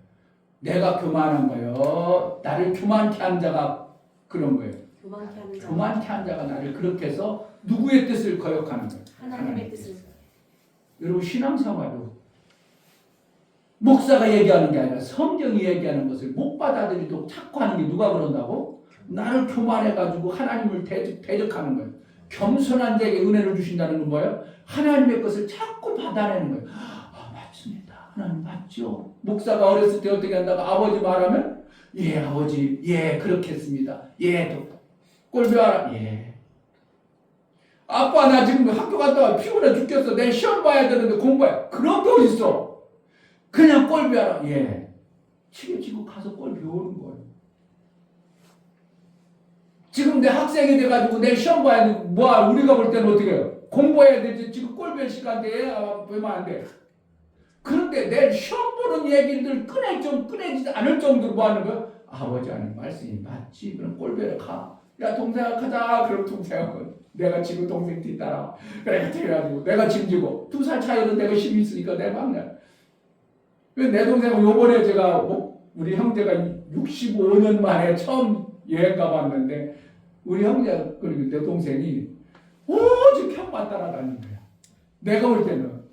내가 교만한 거예요. 나를 교만케 한 자가 그런 거예요. 교만케 하는 자. 교만케 한 자가 나를 그렇게 해서 누구의 뜻을 거역하는 거예요? 하나님의 뜻을. 여러분 신앙생활로 목사가 얘기하는 게 아니라 성경이 얘기하는 것을 못 받아들이도록 자꾸 하는 게 누가 그런다고? 나를 교만해가지고 하나님을 대적하는 거예요. 겸손한 자에게 은혜를 주신다는 건 뭐예요? 하나님의 것을 자꾸 받아내는 거예요. 맞습니다. 하나님 맞죠? 목사가 어렸을 때 어떻게 한다고 아버지 말하면 예 아버지 예 그렇겠습니다. 예 꼴배하라 예. 아빠 나 지금 학교 갔다 와 피곤해 죽겠어. 내 시험 봐야 되는데 공부해. 그런 게 어딨어. 그냥 꼴배하라 예. 치고 가서 꼴 배우는 거예요. 지금 내 학생이 돼가지고 내 시험 봐야 돼. 뭐 우리가 볼 때는 어떻게 해요? 공부해야 되지. 지금 꼴별 시간대에 보면 안 돼. 그런데 내 시험 보는 얘기를 꺼내지 않을 정도로 뭐 하는 거야? 아버지 하는 말씀이 맞지. 그럼 꼴별에 가. 야 동생아 가자. 그럼 동생아 내가 지금 동생 뒤따라. 그래 그래가지고 내가 짐지고 2살 차이로 내가 힘이 있으니까 내 막내. 내 동생은 요번에 제가 우리 형제가 65년 만에 처음 여행 가봤는데 우리 형제 그리고 내 동생이 오직 형만 따라다니는 거야. 내가 볼 때는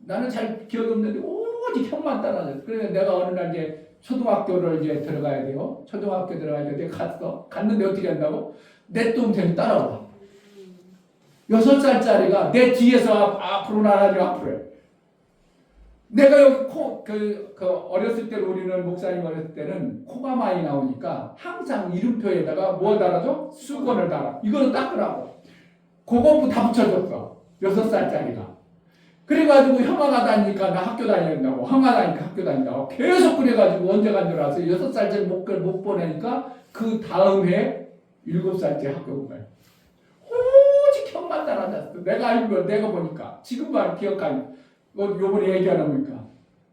나는 잘 기억이 없는데 오직 형만 따라다녀. 그래서 내가 어느 날 이제 초등학교를 이제 들어가야 돼요. 초등학교 들어갈 때 내가 갔는데 어떻게 한다고? 내 동생이 따라와. 6살짜리가 내 뒤에서 앞으로 나가지고 앞으로 해. 내가 여기 어렸을 때 우리는 목사님 어렸을 때는 코가 많이 나오니까 항상 이름표에다가 뭐 달아줘? 수건을 달아. 이거는 닦으라고. 그거부터 다 붙여줬어. 6살짜리가. 그래가지고 형아가 다니니까 나 학교 다닌다고. 형아 다니니까 학교 다닌다고. 계속 그래가지고 언제 간 줄 알았어? 6살짜리 못 보내니까 그 다음 해 7살째 학교 온 거야. 오직 형만 따라다녔어. 내가 알고 내가 보니까. 지금만 기억하니. 요번에 얘기하다 보니까.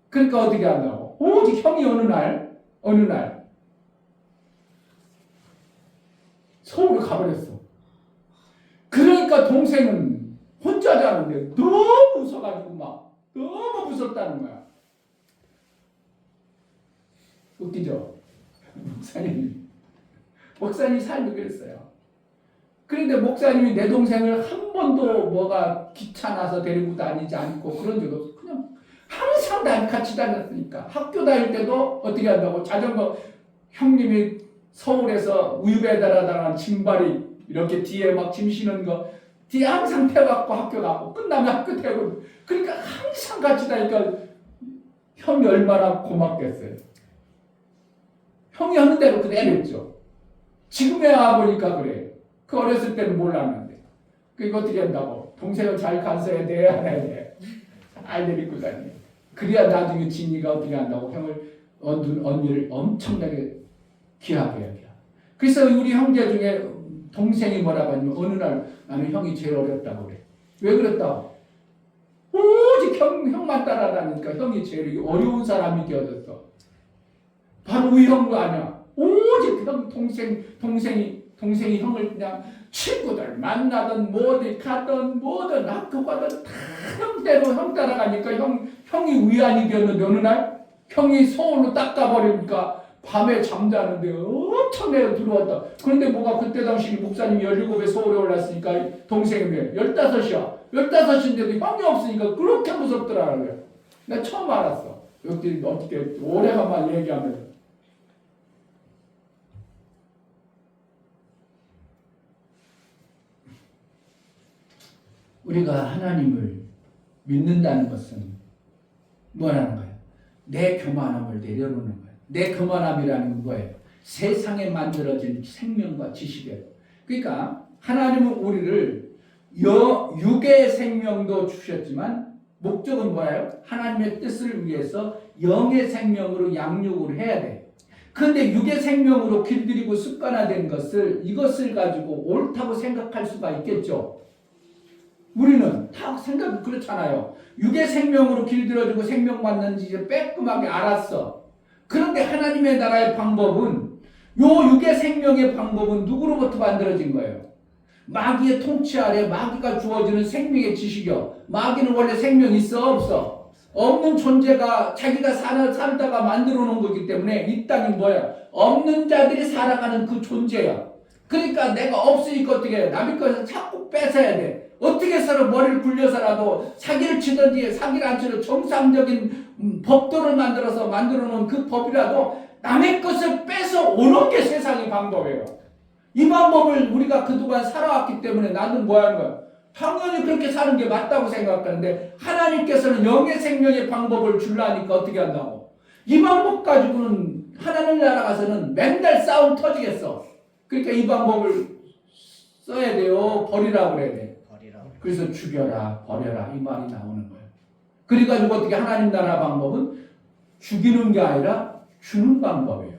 그러니까 어떻게 한다고? 오직 형이 어느 날 서울을 가버렸어. 그러니까 동생은 혼자 자는데 너무 웃어가지고 너무 무섭다는 거야. 웃기죠? 목사님 삶이 그랬어요. 그런데 목사님이 내 동생을 한 번도 뭐가 귀찮아서 데리고 다니지 않고 그런 적 없어. 그냥 항상 같이 다녔으니까. 학교 다닐 때도 어떻게 한다고? 자전거 형님이 서울에서 우유 배달하다가 짐발이 이렇게 뒤에 막 짐 쉬는 거 뒤에 항상 태워갖고 학교 가고 끝나면 학교 태우고 그러니까 항상 같이 다니까 형이 얼마나 고맙겠어요. 형이 하는 대로 그대로 했죠. 지금에 와보니까 그래. 그 어렸을 때는 몰랐는데. 그러니까 어떻게 한다고? 동생을 잘 간서야 돼, 안 해야 돼? 잘 데리고 다니. 그래야 나중에 진이가 어떻게 한다고? 형을, 언니를 엄청나게 귀하게 해야 돼. 그래서 우리 형제 중에 동생이 뭐라고 하냐면 어느 날 나는 형이 제일 어렵다고 그래. 왜 그랬다고? 오직 형만 따라다니니까 형이 제일 어려운 사람이 되어졌어. 바로 우리 형도 아니야. 오직 동생이 형을 그냥 친구들 만나든 뭐든 가든 뭐든 학교 가든 다 형대로 형 따라가니까 형이 위안이 되었는데 어느 날 형이 서울로 딱 가버리니까 밤에 잠자는데 엄청나게 들어왔다. 그런데 뭐가 그때 당시 목사님이 17에 서울에 올랐으니까 동생이 왜? 15이야. 15인데도 형이 없으니까 그렇게 무섭더라고요. 내가 처음 알았어. 여기 어떻게 오래간만 얘기하면서. 우리가 하나님을 믿는다는 것은 뭐라는 거예요? 내 교만함을 내려놓는 거예요. 내 교만함이라는 건 뭐예요? 세상에 만들어진 생명과 지식이에요. 그러니까 하나님은 우리를 육의 생명도 주셨지만 목적은 뭐예요? 하나님의 뜻을 위해서 영의 생명으로 양육을 해야 돼. 그런데 육의 생명으로 길들이고 습관화된 이것을 가지고 옳다고 생각할 수가 있겠죠. 우리는 다 생각이 그렇잖아요. 육의 생명으로 길들여지고 생명받는지 이제 빼끔하게 알았어. 그런데 하나님의 나라의 방법은 요 육의 생명의 방법은 누구로부터 만들어진 거예요? 마귀의 통치 아래 마귀가 주어지는 생명의 지식이요. 마귀는 원래 생명이 있어 없어? 없는 존재가 자기가 살다가 만들어 놓은 거기 때문에 이 땅이 뭐야? 없는 자들이 살아가는 그 존재야. 그러니까 내가 없으니까 어떻게 해? 남의 것을 자꾸 뺏어야 돼. 어떻게 해서는 머리를 굴려서라도 사기를 치든지 사기를 안 치든 정상적인 법도를 만들어 놓은 그 법이라도 남의 것을 뺏어 오는 게 세상의 방법이에요. 이 방법을 우리가 그동안 살아왔기 때문에 나는 뭐 하는 거야? 당연히 그렇게 사는 게 맞다고 생각하는데 하나님께서는 영의 생명의 방법을 주려니까 어떻게 한다고? 이 방법 가지고는 하나님 나라 가서는 맨날 싸움 터지겠어. 그러니까 이 방법을 써야 돼요. 버리라고 그래야 돼. 그래서 죽여라, 버려라 이 말이 나오는 거예요. 그래가지고 어떻게 하나님 나라 방법은 죽이는 게 아니라 주는 방법이에요.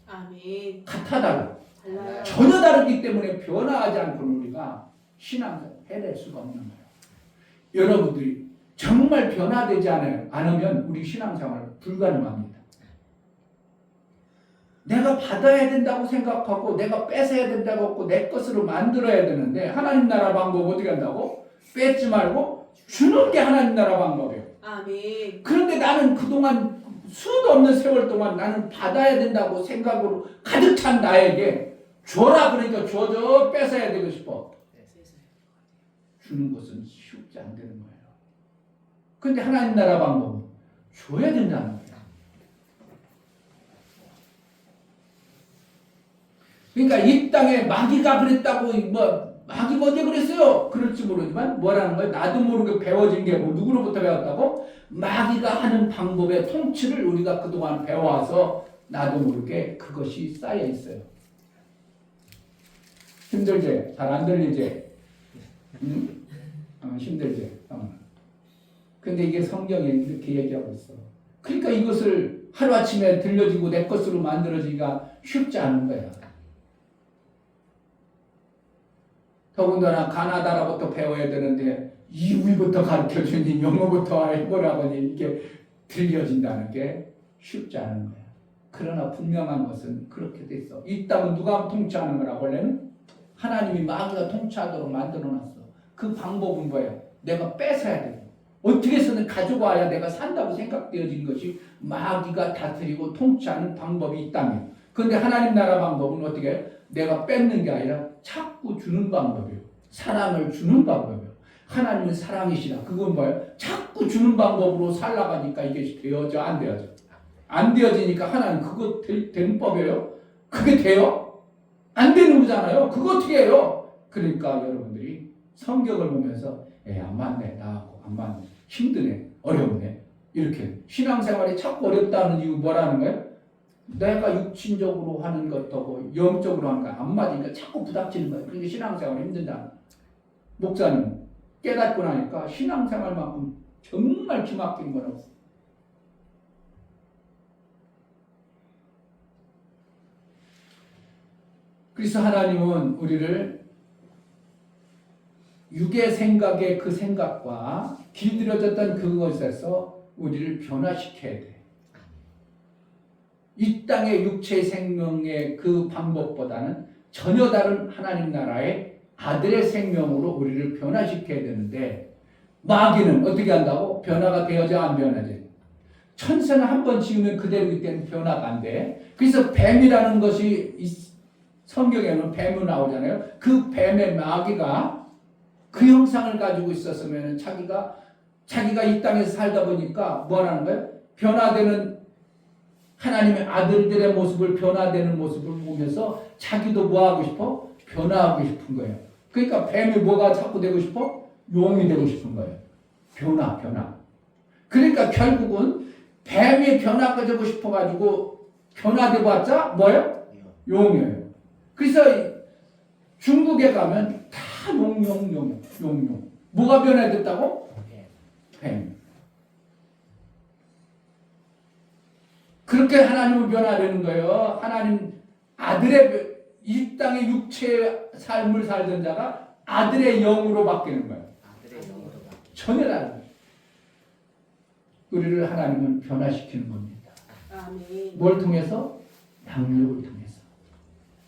아멘. 같아 달라. 달라요. 전혀 다르기 때문에 변화하지 않고는 우리가 신앙을 해낼 수가 없는 거예요. 여러분들이 정말 변화되지 않으면 우리 신앙생활은 불가능합니다. 내가 받아야 된다고 생각하고 내가 뺏어야 된다고 하고 내 것으로 만들어야 되는데 하나님 나라 방법 어떻게 한다고? 뺏지 말고 주는 게 하나님 나라 방법이에요. 아멘. 그런데 나는 그동안 수도 없는 세월 동안 나는 받아야 된다고 생각으로 가득 찬 나에게 줘라 그러니까 줘줘 뺏어야 되고 싶어. 주는 것은 쉽지 않다는 거예요. 그런데 하나님 나라 방법은 줘야 된다는 거예요. 그러니까 이 땅에 마귀가 그랬다고 마귀가 어제 그랬어요. 그럴지 모르지만 뭐라는 거예요? 나도 모르게 배워진 게 뭐 누구로부터 배웠다고? 마귀가 하는 방법의 통치를 우리가 그동안 배워와서 나도 모르게 그것이 쌓여 있어요. 힘들지? 잘 안 들리지? 응? 힘들지? 근데 이게 성경에 이렇게 얘기하고 있어. 그러니까 이것을 하루아침에 들려지고 내 것으로 만들어지기가 쉽지 않은 거야. 더군다나 가나다라부터 배워야 되는데 이위부터 가르쳐주니 영어부터 해보라더니 이게 들려진다는 게 쉽지 않은 거야. 그러나 분명한 것은 그렇게 돼 있어. 이 땅은 누가 통치하는 거라 원래는? 하나님이 마귀가 통치하도록 만들어놨어. 그 방법은 뭐예요? 내가 뺏어야 돼. 어떻게 해서는 가져와야 내가 산다고 생각되어진 것이 마귀가 다스리고 통치하는 방법이 이 땅이에요. 그런데 하나님 나라 방법은 어떻게 해요? 내가 뺏는 게 아니라 자꾸 주는 방법이에요. 사랑을 주는 방법이에요. 하나님은 사랑이시라. 그건 뭐예요? 자꾸 주는 방법으로 살아가니까 이게 되어져 안 되어져? 안 되어지니까 하나님 그거 되는 법이에요? 그게 돼요? 안 되는 거잖아요. 그거 어떻게 해요? 그러니까 여러분들이 성경을 보면서 안 맞네. 나하고 안 맞네. 힘드네. 어렵네. 이렇게 신앙생활이 자꾸 어렵다는 이유 뭐라는 거예요? 내가 육신적으로 하는 것하고 영적으로 하는 거 안 맞으니까 자꾸 부닥치는 거예요. 그러니까 신앙생활이 힘든다. 목사님 깨닫고 나니까 신앙생활만큼 정말 기막힌 건 없어. 그래서 하나님은 우리를 육의 생각의 그 생각과 길들여졌던 그것에서 우리를 변화시켜야 돼. 이 땅의 육체의 생명의 그 방법보다는 전혀 다른 하나님 나라의 아들의 생명으로 우리를 변화시켜야 되는데 마귀는 어떻게 한다고? 변화가 되어져 안 변하지? 천사는 한 번 지으면 그대로기 때문에 변화가 안 돼. 그래서 뱀이라는 것이 성경에는 뱀이 나오잖아요. 그 뱀의 마귀가 그 형상을 가지고 있었으면 자기가 이 땅에서 살다 보니까 뭐라는 거예요? 변화되는 하나님의 아들들의 모습을 변화되는 모습을 보면서 자기도 뭐하고 싶어? 변화하고 싶은 거예요. 그러니까 뱀이 뭐가 자꾸 되고 싶어? 용이 되고 싶은 거예요. 변화. 그러니까 결국은 뱀이 변화가 되고 싶어가지고 변화되고 왔자 뭐예요? 용이에요. 그래서 중국에 가면 다 용. 뭐가 변화됐다고? 뱀. 그렇게 하나님은 변화되는 거예요. 하나님 아들의 이 땅의 육체의 삶을 살던 자가 아들의 영으로 바뀌는 거예요. 전혀 다른 거예요. 우리를 하나님은 변화시키는 겁니다. 아멘. 뭘 통해서? 양육을 통해서.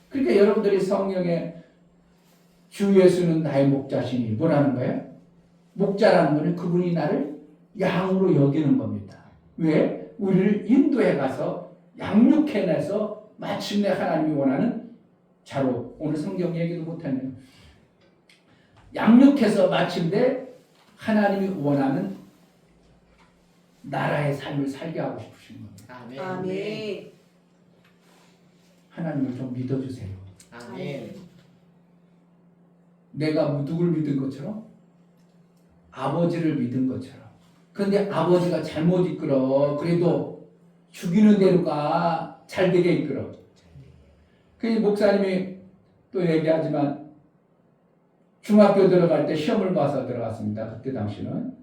그러니까 여러분들이 성경에 주 예수는 나의 목자시니 뭐라는 거예요? 목자라는 거는 그분이 나를 양으로 여기는 겁니다. 왜? 우리를 인도해 가서 양육해내서 마침내 하나님이 원하는 자로, 오늘 성경 얘기도 못했네요. 양육해서 마침내 하나님이 원하는 나라의 삶을 살게 하고 싶으신 겁니다. 아멘. 아멘. 하나님을 좀 믿어주세요. 아멘. 내가 누굴 믿은 것처럼? 아버지를 믿은 것처럼. 그런데 아버지가 잘못 이끌어. 그래도 죽이는 대로가 잘 되게 이끌어. 그 목사님이 또 얘기하지만 중학교 들어갈 때 시험을 봐서 들어갔습니다. 그때 당시는.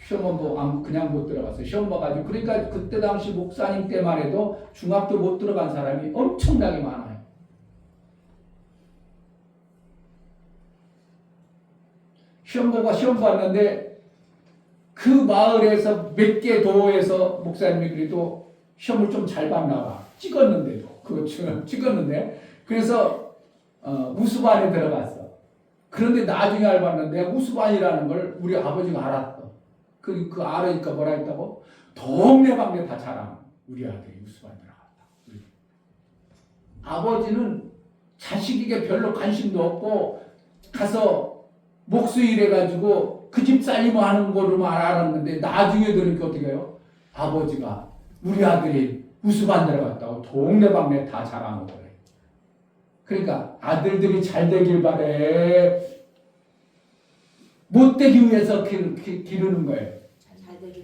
시험은 뭐 그냥 못 들어갔어요. 시험 봐가지고. 그러니까 그때 당시 목사님 때만 해도 중학교 못 들어간 사람이 엄청나게 많아요. 시험 보고 시험 봤는데 그 마을에서 몇 개 도에서 목사님이 그래도 시험을 좀 잘 봤나 봐. 찍었는데도. 그렇죠. 찍었는데. 그래서 우수반에 들어갔어. 그런데 나중에 알았는데 우수반이라는 걸 우리 아버지가 알았어. 그 알으니까 뭐라 했다고? 동네방네 다 자랑. 우리 아들이 우수반 들어갔다. 아버지는 자식에게 별로 관심도 없고 가서 목수일 해가지고 그 집 살림을 하는 거로만 알았는데 나중에 들으니까 어떻게 해요? 아버지가 우리 아들이 우수반 들어갔다고 동네방네 다 자랑하는 거예요. 그러니까 아들들이 잘 되길 바래. 못 되기 위해서 기르는 거예요.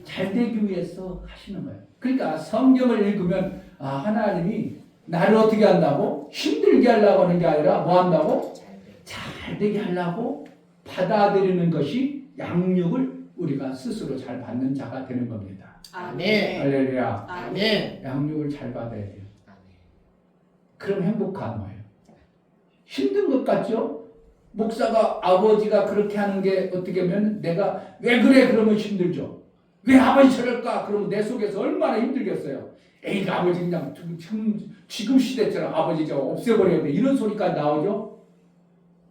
잘 되기 위해서 하시는 거예요. 그러니까 성경을 읽으면 하나님이 나를 어떻게 한다고? 힘들게 하려고 하는 게 아니라 뭐 한다고? 잘 되게 하려고 받아들이는 것이 양육을 우리가 스스로 잘 받는 자가 되는 겁니다. 아멘. 할렐루야. 아멘. 양육을 잘 받아야 돼요. 아멘. 그럼 행복한 거예요. 힘든 것 같죠? 목사가 아버지가 그렇게 하는 게 어떻게 하면 내가 왜 그래 그러면 힘들죠. 왜 아버지 저럴까 그러면 내 속에서 얼마나 힘들겠어요. 에이 아버지 그냥 지금 시대처럼 아버지 저 없애버려야 돼 이런 소리까지 나오죠.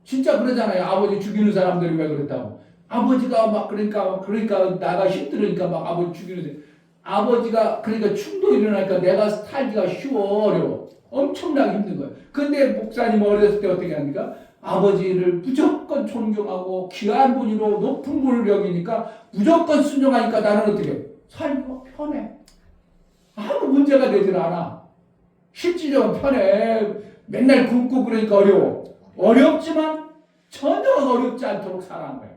진짜 그러잖아요. 아버지 죽이는 사람들이 왜 그랬다고. 아버지가 막 그러니까 나가 힘들으니까 막 아버지 죽이는 아버지가 그러니까 충동이 일어나니까 내가 살기가 어려워. 엄청나게 힘든 거예요. 근데 목사님 어렸을 때 어떻게 합니까? 아버지를 무조건 존경하고 귀한 분이로 높은 분을 여기니까 무조건 순종하니까 나는 어떻게 살기가 편해. 아무 문제가 되질 않아. 실질적으로 편해. 맨날 굶고 그러니까 어려워. 어렵지만 전혀 어렵지 않도록 살아간 거예요.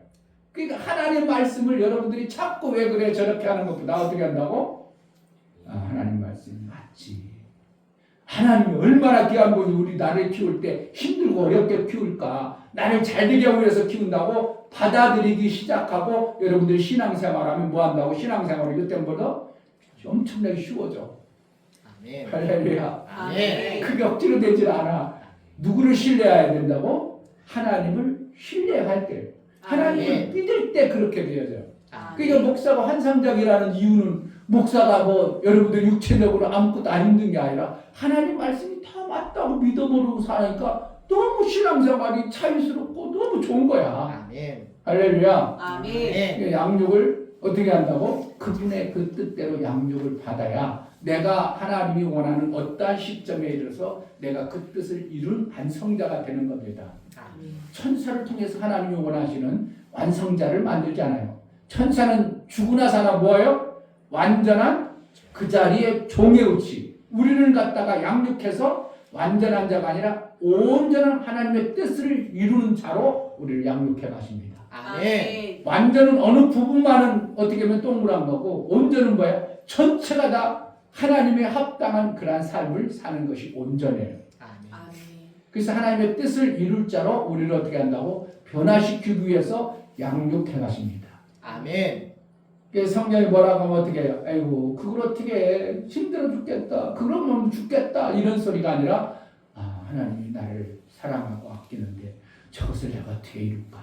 그러니까 하나님 말씀을 여러분들이 자꾸 왜 그래 저렇게 하는 것보다 어떻게 한다고? 하나님 말씀이 맞지. 하나님이 얼마나 귀한 분이 우리 나를 키울 때 힘들고 어렵게 키울까. 나를 잘되게 하기 위해서 키운다고 받아들이기 시작하고 여러분들이 신앙생활하면 뭐 한다고? 신앙생활을 이때보다 엄청나게 쉬워져. 아멘. 할렐루야. 아멘. 그게 억지로 되질 않아. 누구를 신뢰해야 된다고? 하나님을 신뢰할 때. 하나님을 믿을 때 그렇게 되어져요. 그러니까 목사가 환상적이라는 이유는 목사가 뭐 여러분들 육체적으로 아무것도 안 힘든 게 아니라 하나님 말씀이 다 맞다고 믿어버리고 사니까 너무 신앙생활이 자유스럽고 너무 좋은 거야. 아멘. 할렐루야. 아멘. 양육을 어떻게 한다고? 그분의 그 뜻대로 양육을 받아야 내가 하나님이 원하는 어떠한 시점에 이르러서 내가 그 뜻을 이룬 완성자가 되는 겁니다. 천사를 통해서 하나님이 원하시는 완성자를 만들잖아요. 천사는 죽으나 사나 뭐예요? 완전한 그 자리에 종의 의치. 우리를 갖다가 양육해서 완전한 자가 아니라 온전한 하나님의 뜻을 이루는 자로 우리를 양육해 가십니다. 아멘. 완전은 어느 부분만은 어떻게 보면 동그란 거고 온전은 뭐예요? 전체가 다 하나님의 합당한 그러한 삶을 사는 것이 온전해요. 아멘. 그래서 하나님의 뜻을 이룰 자로 우리를 어떻게 한다고? 변화시키기 위해서 양육해 가십니다. 아멘. 그래서 성경이 뭐라고 하면 어떻게 해요? 아이고 그걸 어떻게 해? 힘들어 죽겠다. 그러면 죽겠다. 이런 소리가 아니라 하나님이 나를 사랑하고 아끼는데 저것을 내가 어떻게 이룰까?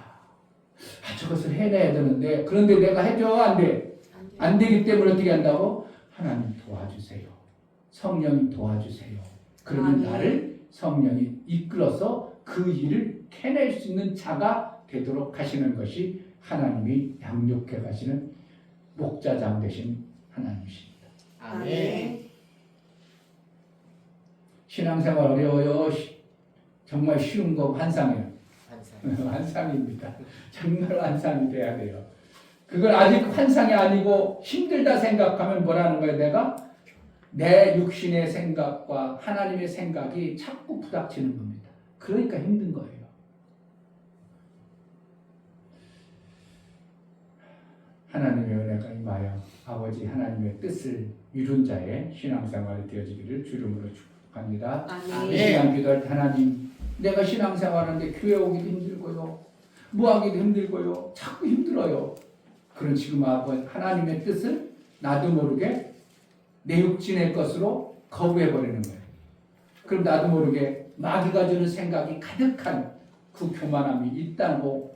저것을 해내야 되는데 그런데 내가 해줘? 안 돼. 안 되기 때문에 어떻게 한다고? 하나님 도와주세요. 성령이 도와주세요. 그러면 나를 성령이 이끌어서 그 일을 캐낼 수 있는 자가 되도록 하시는 것이 하나님이 양육해 가시는 목자장 되신 하나님이십니다. 아멘. 신앙생활 어려워요. 정말 쉬운 거 환상이에요. 환상. 환상입니다. 정말 환상이 돼야 돼요. 그걸 아직 환상이 아니고 힘들다 생각하면 뭐라는 거예요? 내가 내 육신의 생각과 하나님의 생각이 자꾸 부닥치는 겁니다. 그러니까 힘든 거예요. 하나님의 은혜가 임하여 아버지 하나님의 뜻을 이룬 자의 신앙생활이 되어지기를 주름으로 축복합니다. 아멘. 이 시간 기도할 때 하나님, 내가 신앙생활하는데 교회 오기도 힘들고요, 뭐하기도 힘들고요, 자꾸 힘들어요. 그런 지금 아버지 하나님의 뜻을 나도 모르게 내 육신의 것으로 거부해버리는 거예요. 그럼 나도 모르게 마귀가 주는 생각이 가득한 그 교만함이 있다고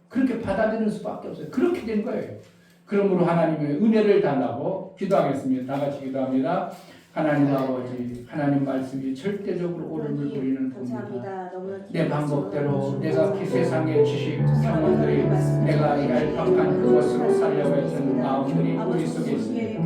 그렇게 받아들이는 수밖에 없어요. 그렇게 된 거예요. 그러므로 하나님의 은혜를 달라고 기도하겠습니다. 다 같이 기도합니다. 하나님 아버지, 하나님 말씀이 절대적으로 옳음을 부리는 겁니다. 감사합니다. 너무나 내 방법대로 내가 세상의 지식, 경험들이 내가 얄팍한 그것으로 살려고 했던 마음들이 우리 속에 있습니다.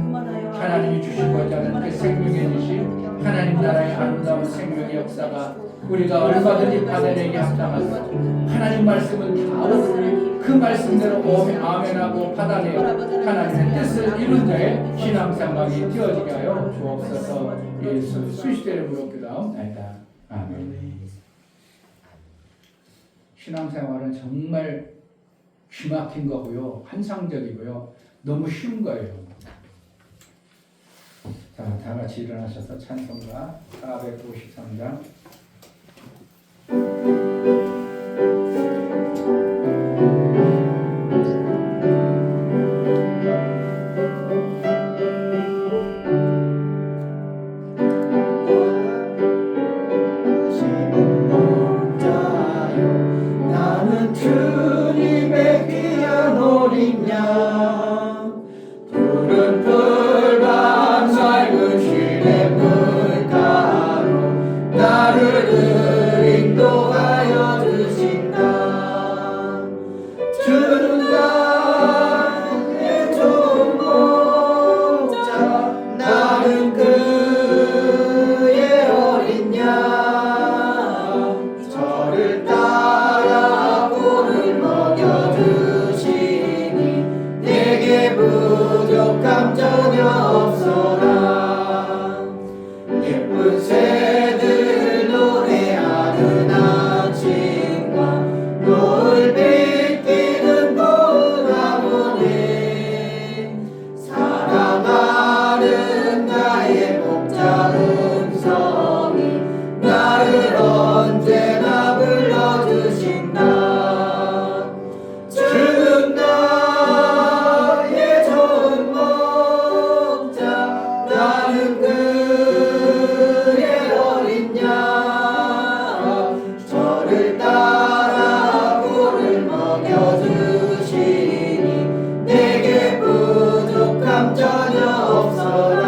하나님이 주시고자 하는 그 생명의 지식, 하나님 나라의 아름다운 생명의 역사가 우리가 얼마든지 받아내기 합당하다. 하나님 말씀은 다 옳으니 그 말씀대로 아멘하고 받아내어 하나님의 뜻을 이룬 자의 신앙생활이 되어지게 하여 주옵소서. 예수 수시대 이름으로 기도하옵나이다. 아멘. 신앙생활은 정말 귀막힌 거고요, 환상적이고요, 너무 쉬운 거예요. 자, 다 같이 일어나셔서 찬송가 453장 나는 주님의 귀한 어린 양 푸른 풀밭 맑은 시내 물가로 나를 인도하여 주신다. 주는 나의 좋은 목자 나는 그의 어린 양 저를 따라 꿀을 먹여 주시니 내게 부족함 전혀 없어라. 예쁜 새들 노래하는 아침과 노을 비키는 봄나무네 사랑하는 나의 목자 음성이 나를 언제나 불러주신다. 주는 나의 좋은 목자 나는 그의 어린 양 저를 따라 꿀을 먹여주시니 내게 부족함 전혀 없어라.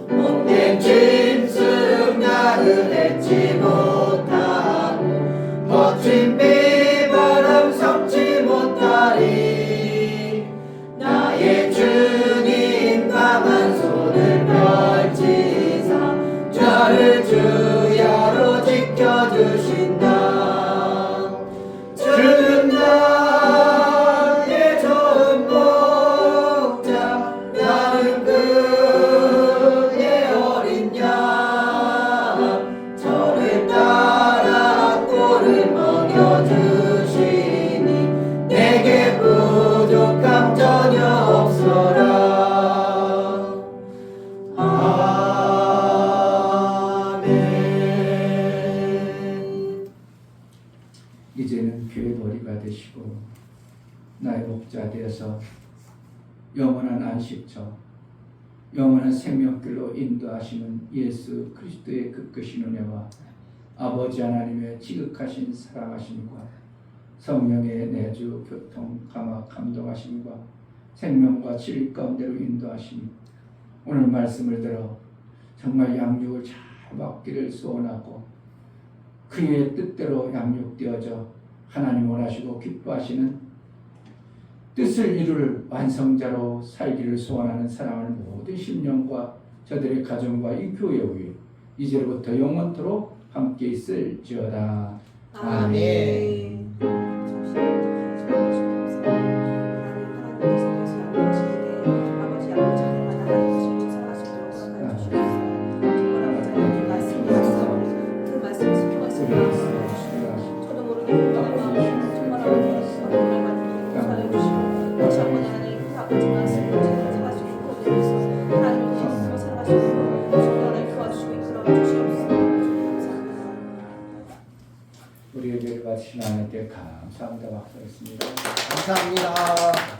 못된 짐승 나를 맺지 못하고 거친 비바람 섞지 못하리. 나의 주님 강한 손을 펼치사 나를 주야로 지켜주신다. 주는 나의 좋은 목자 나는 그의 어린 양 저를 따라 꿀을 먹여주시니 내게 부족함 전혀 없어라. 아멘. 이제는 교회 머리가 되시고 나의 목자 되어서 영원한 안식처, 영원한 생명길로 인도하시는 예수 그리스도의 그 크신 은혜와 아버지 하나님의 지극하신 사랑하심과 성령의 내주 교통 감화 감동하심과 생명과 진리 가운데로 인도하심이 오늘 말씀을 들어 정말 양육을 잘 받기를 소원하고 그의 뜻대로 양육되어져 하나님 원하시고 기뻐하시는 뜻을 이룰 완성자로 살기를 소원하는 사랑하는 모든 심령과 저들의 가정과 이 교회 위에 이제부터 영원토록 함께 있을지어다. 아멘. 저도 모르게 정말 아버지 사랑해 주시고 다시 한번 하나님 그 아버지 말씀을 제가 살아갈 수 있고 하나님 계시고 살아갈 수 있고 주님을 도와주시고 이끌어 주시옵소서. 감사합니다. 우리 예배를 마치신 하나님께 감사합니다. 박수하겠습니다. 감사합니다.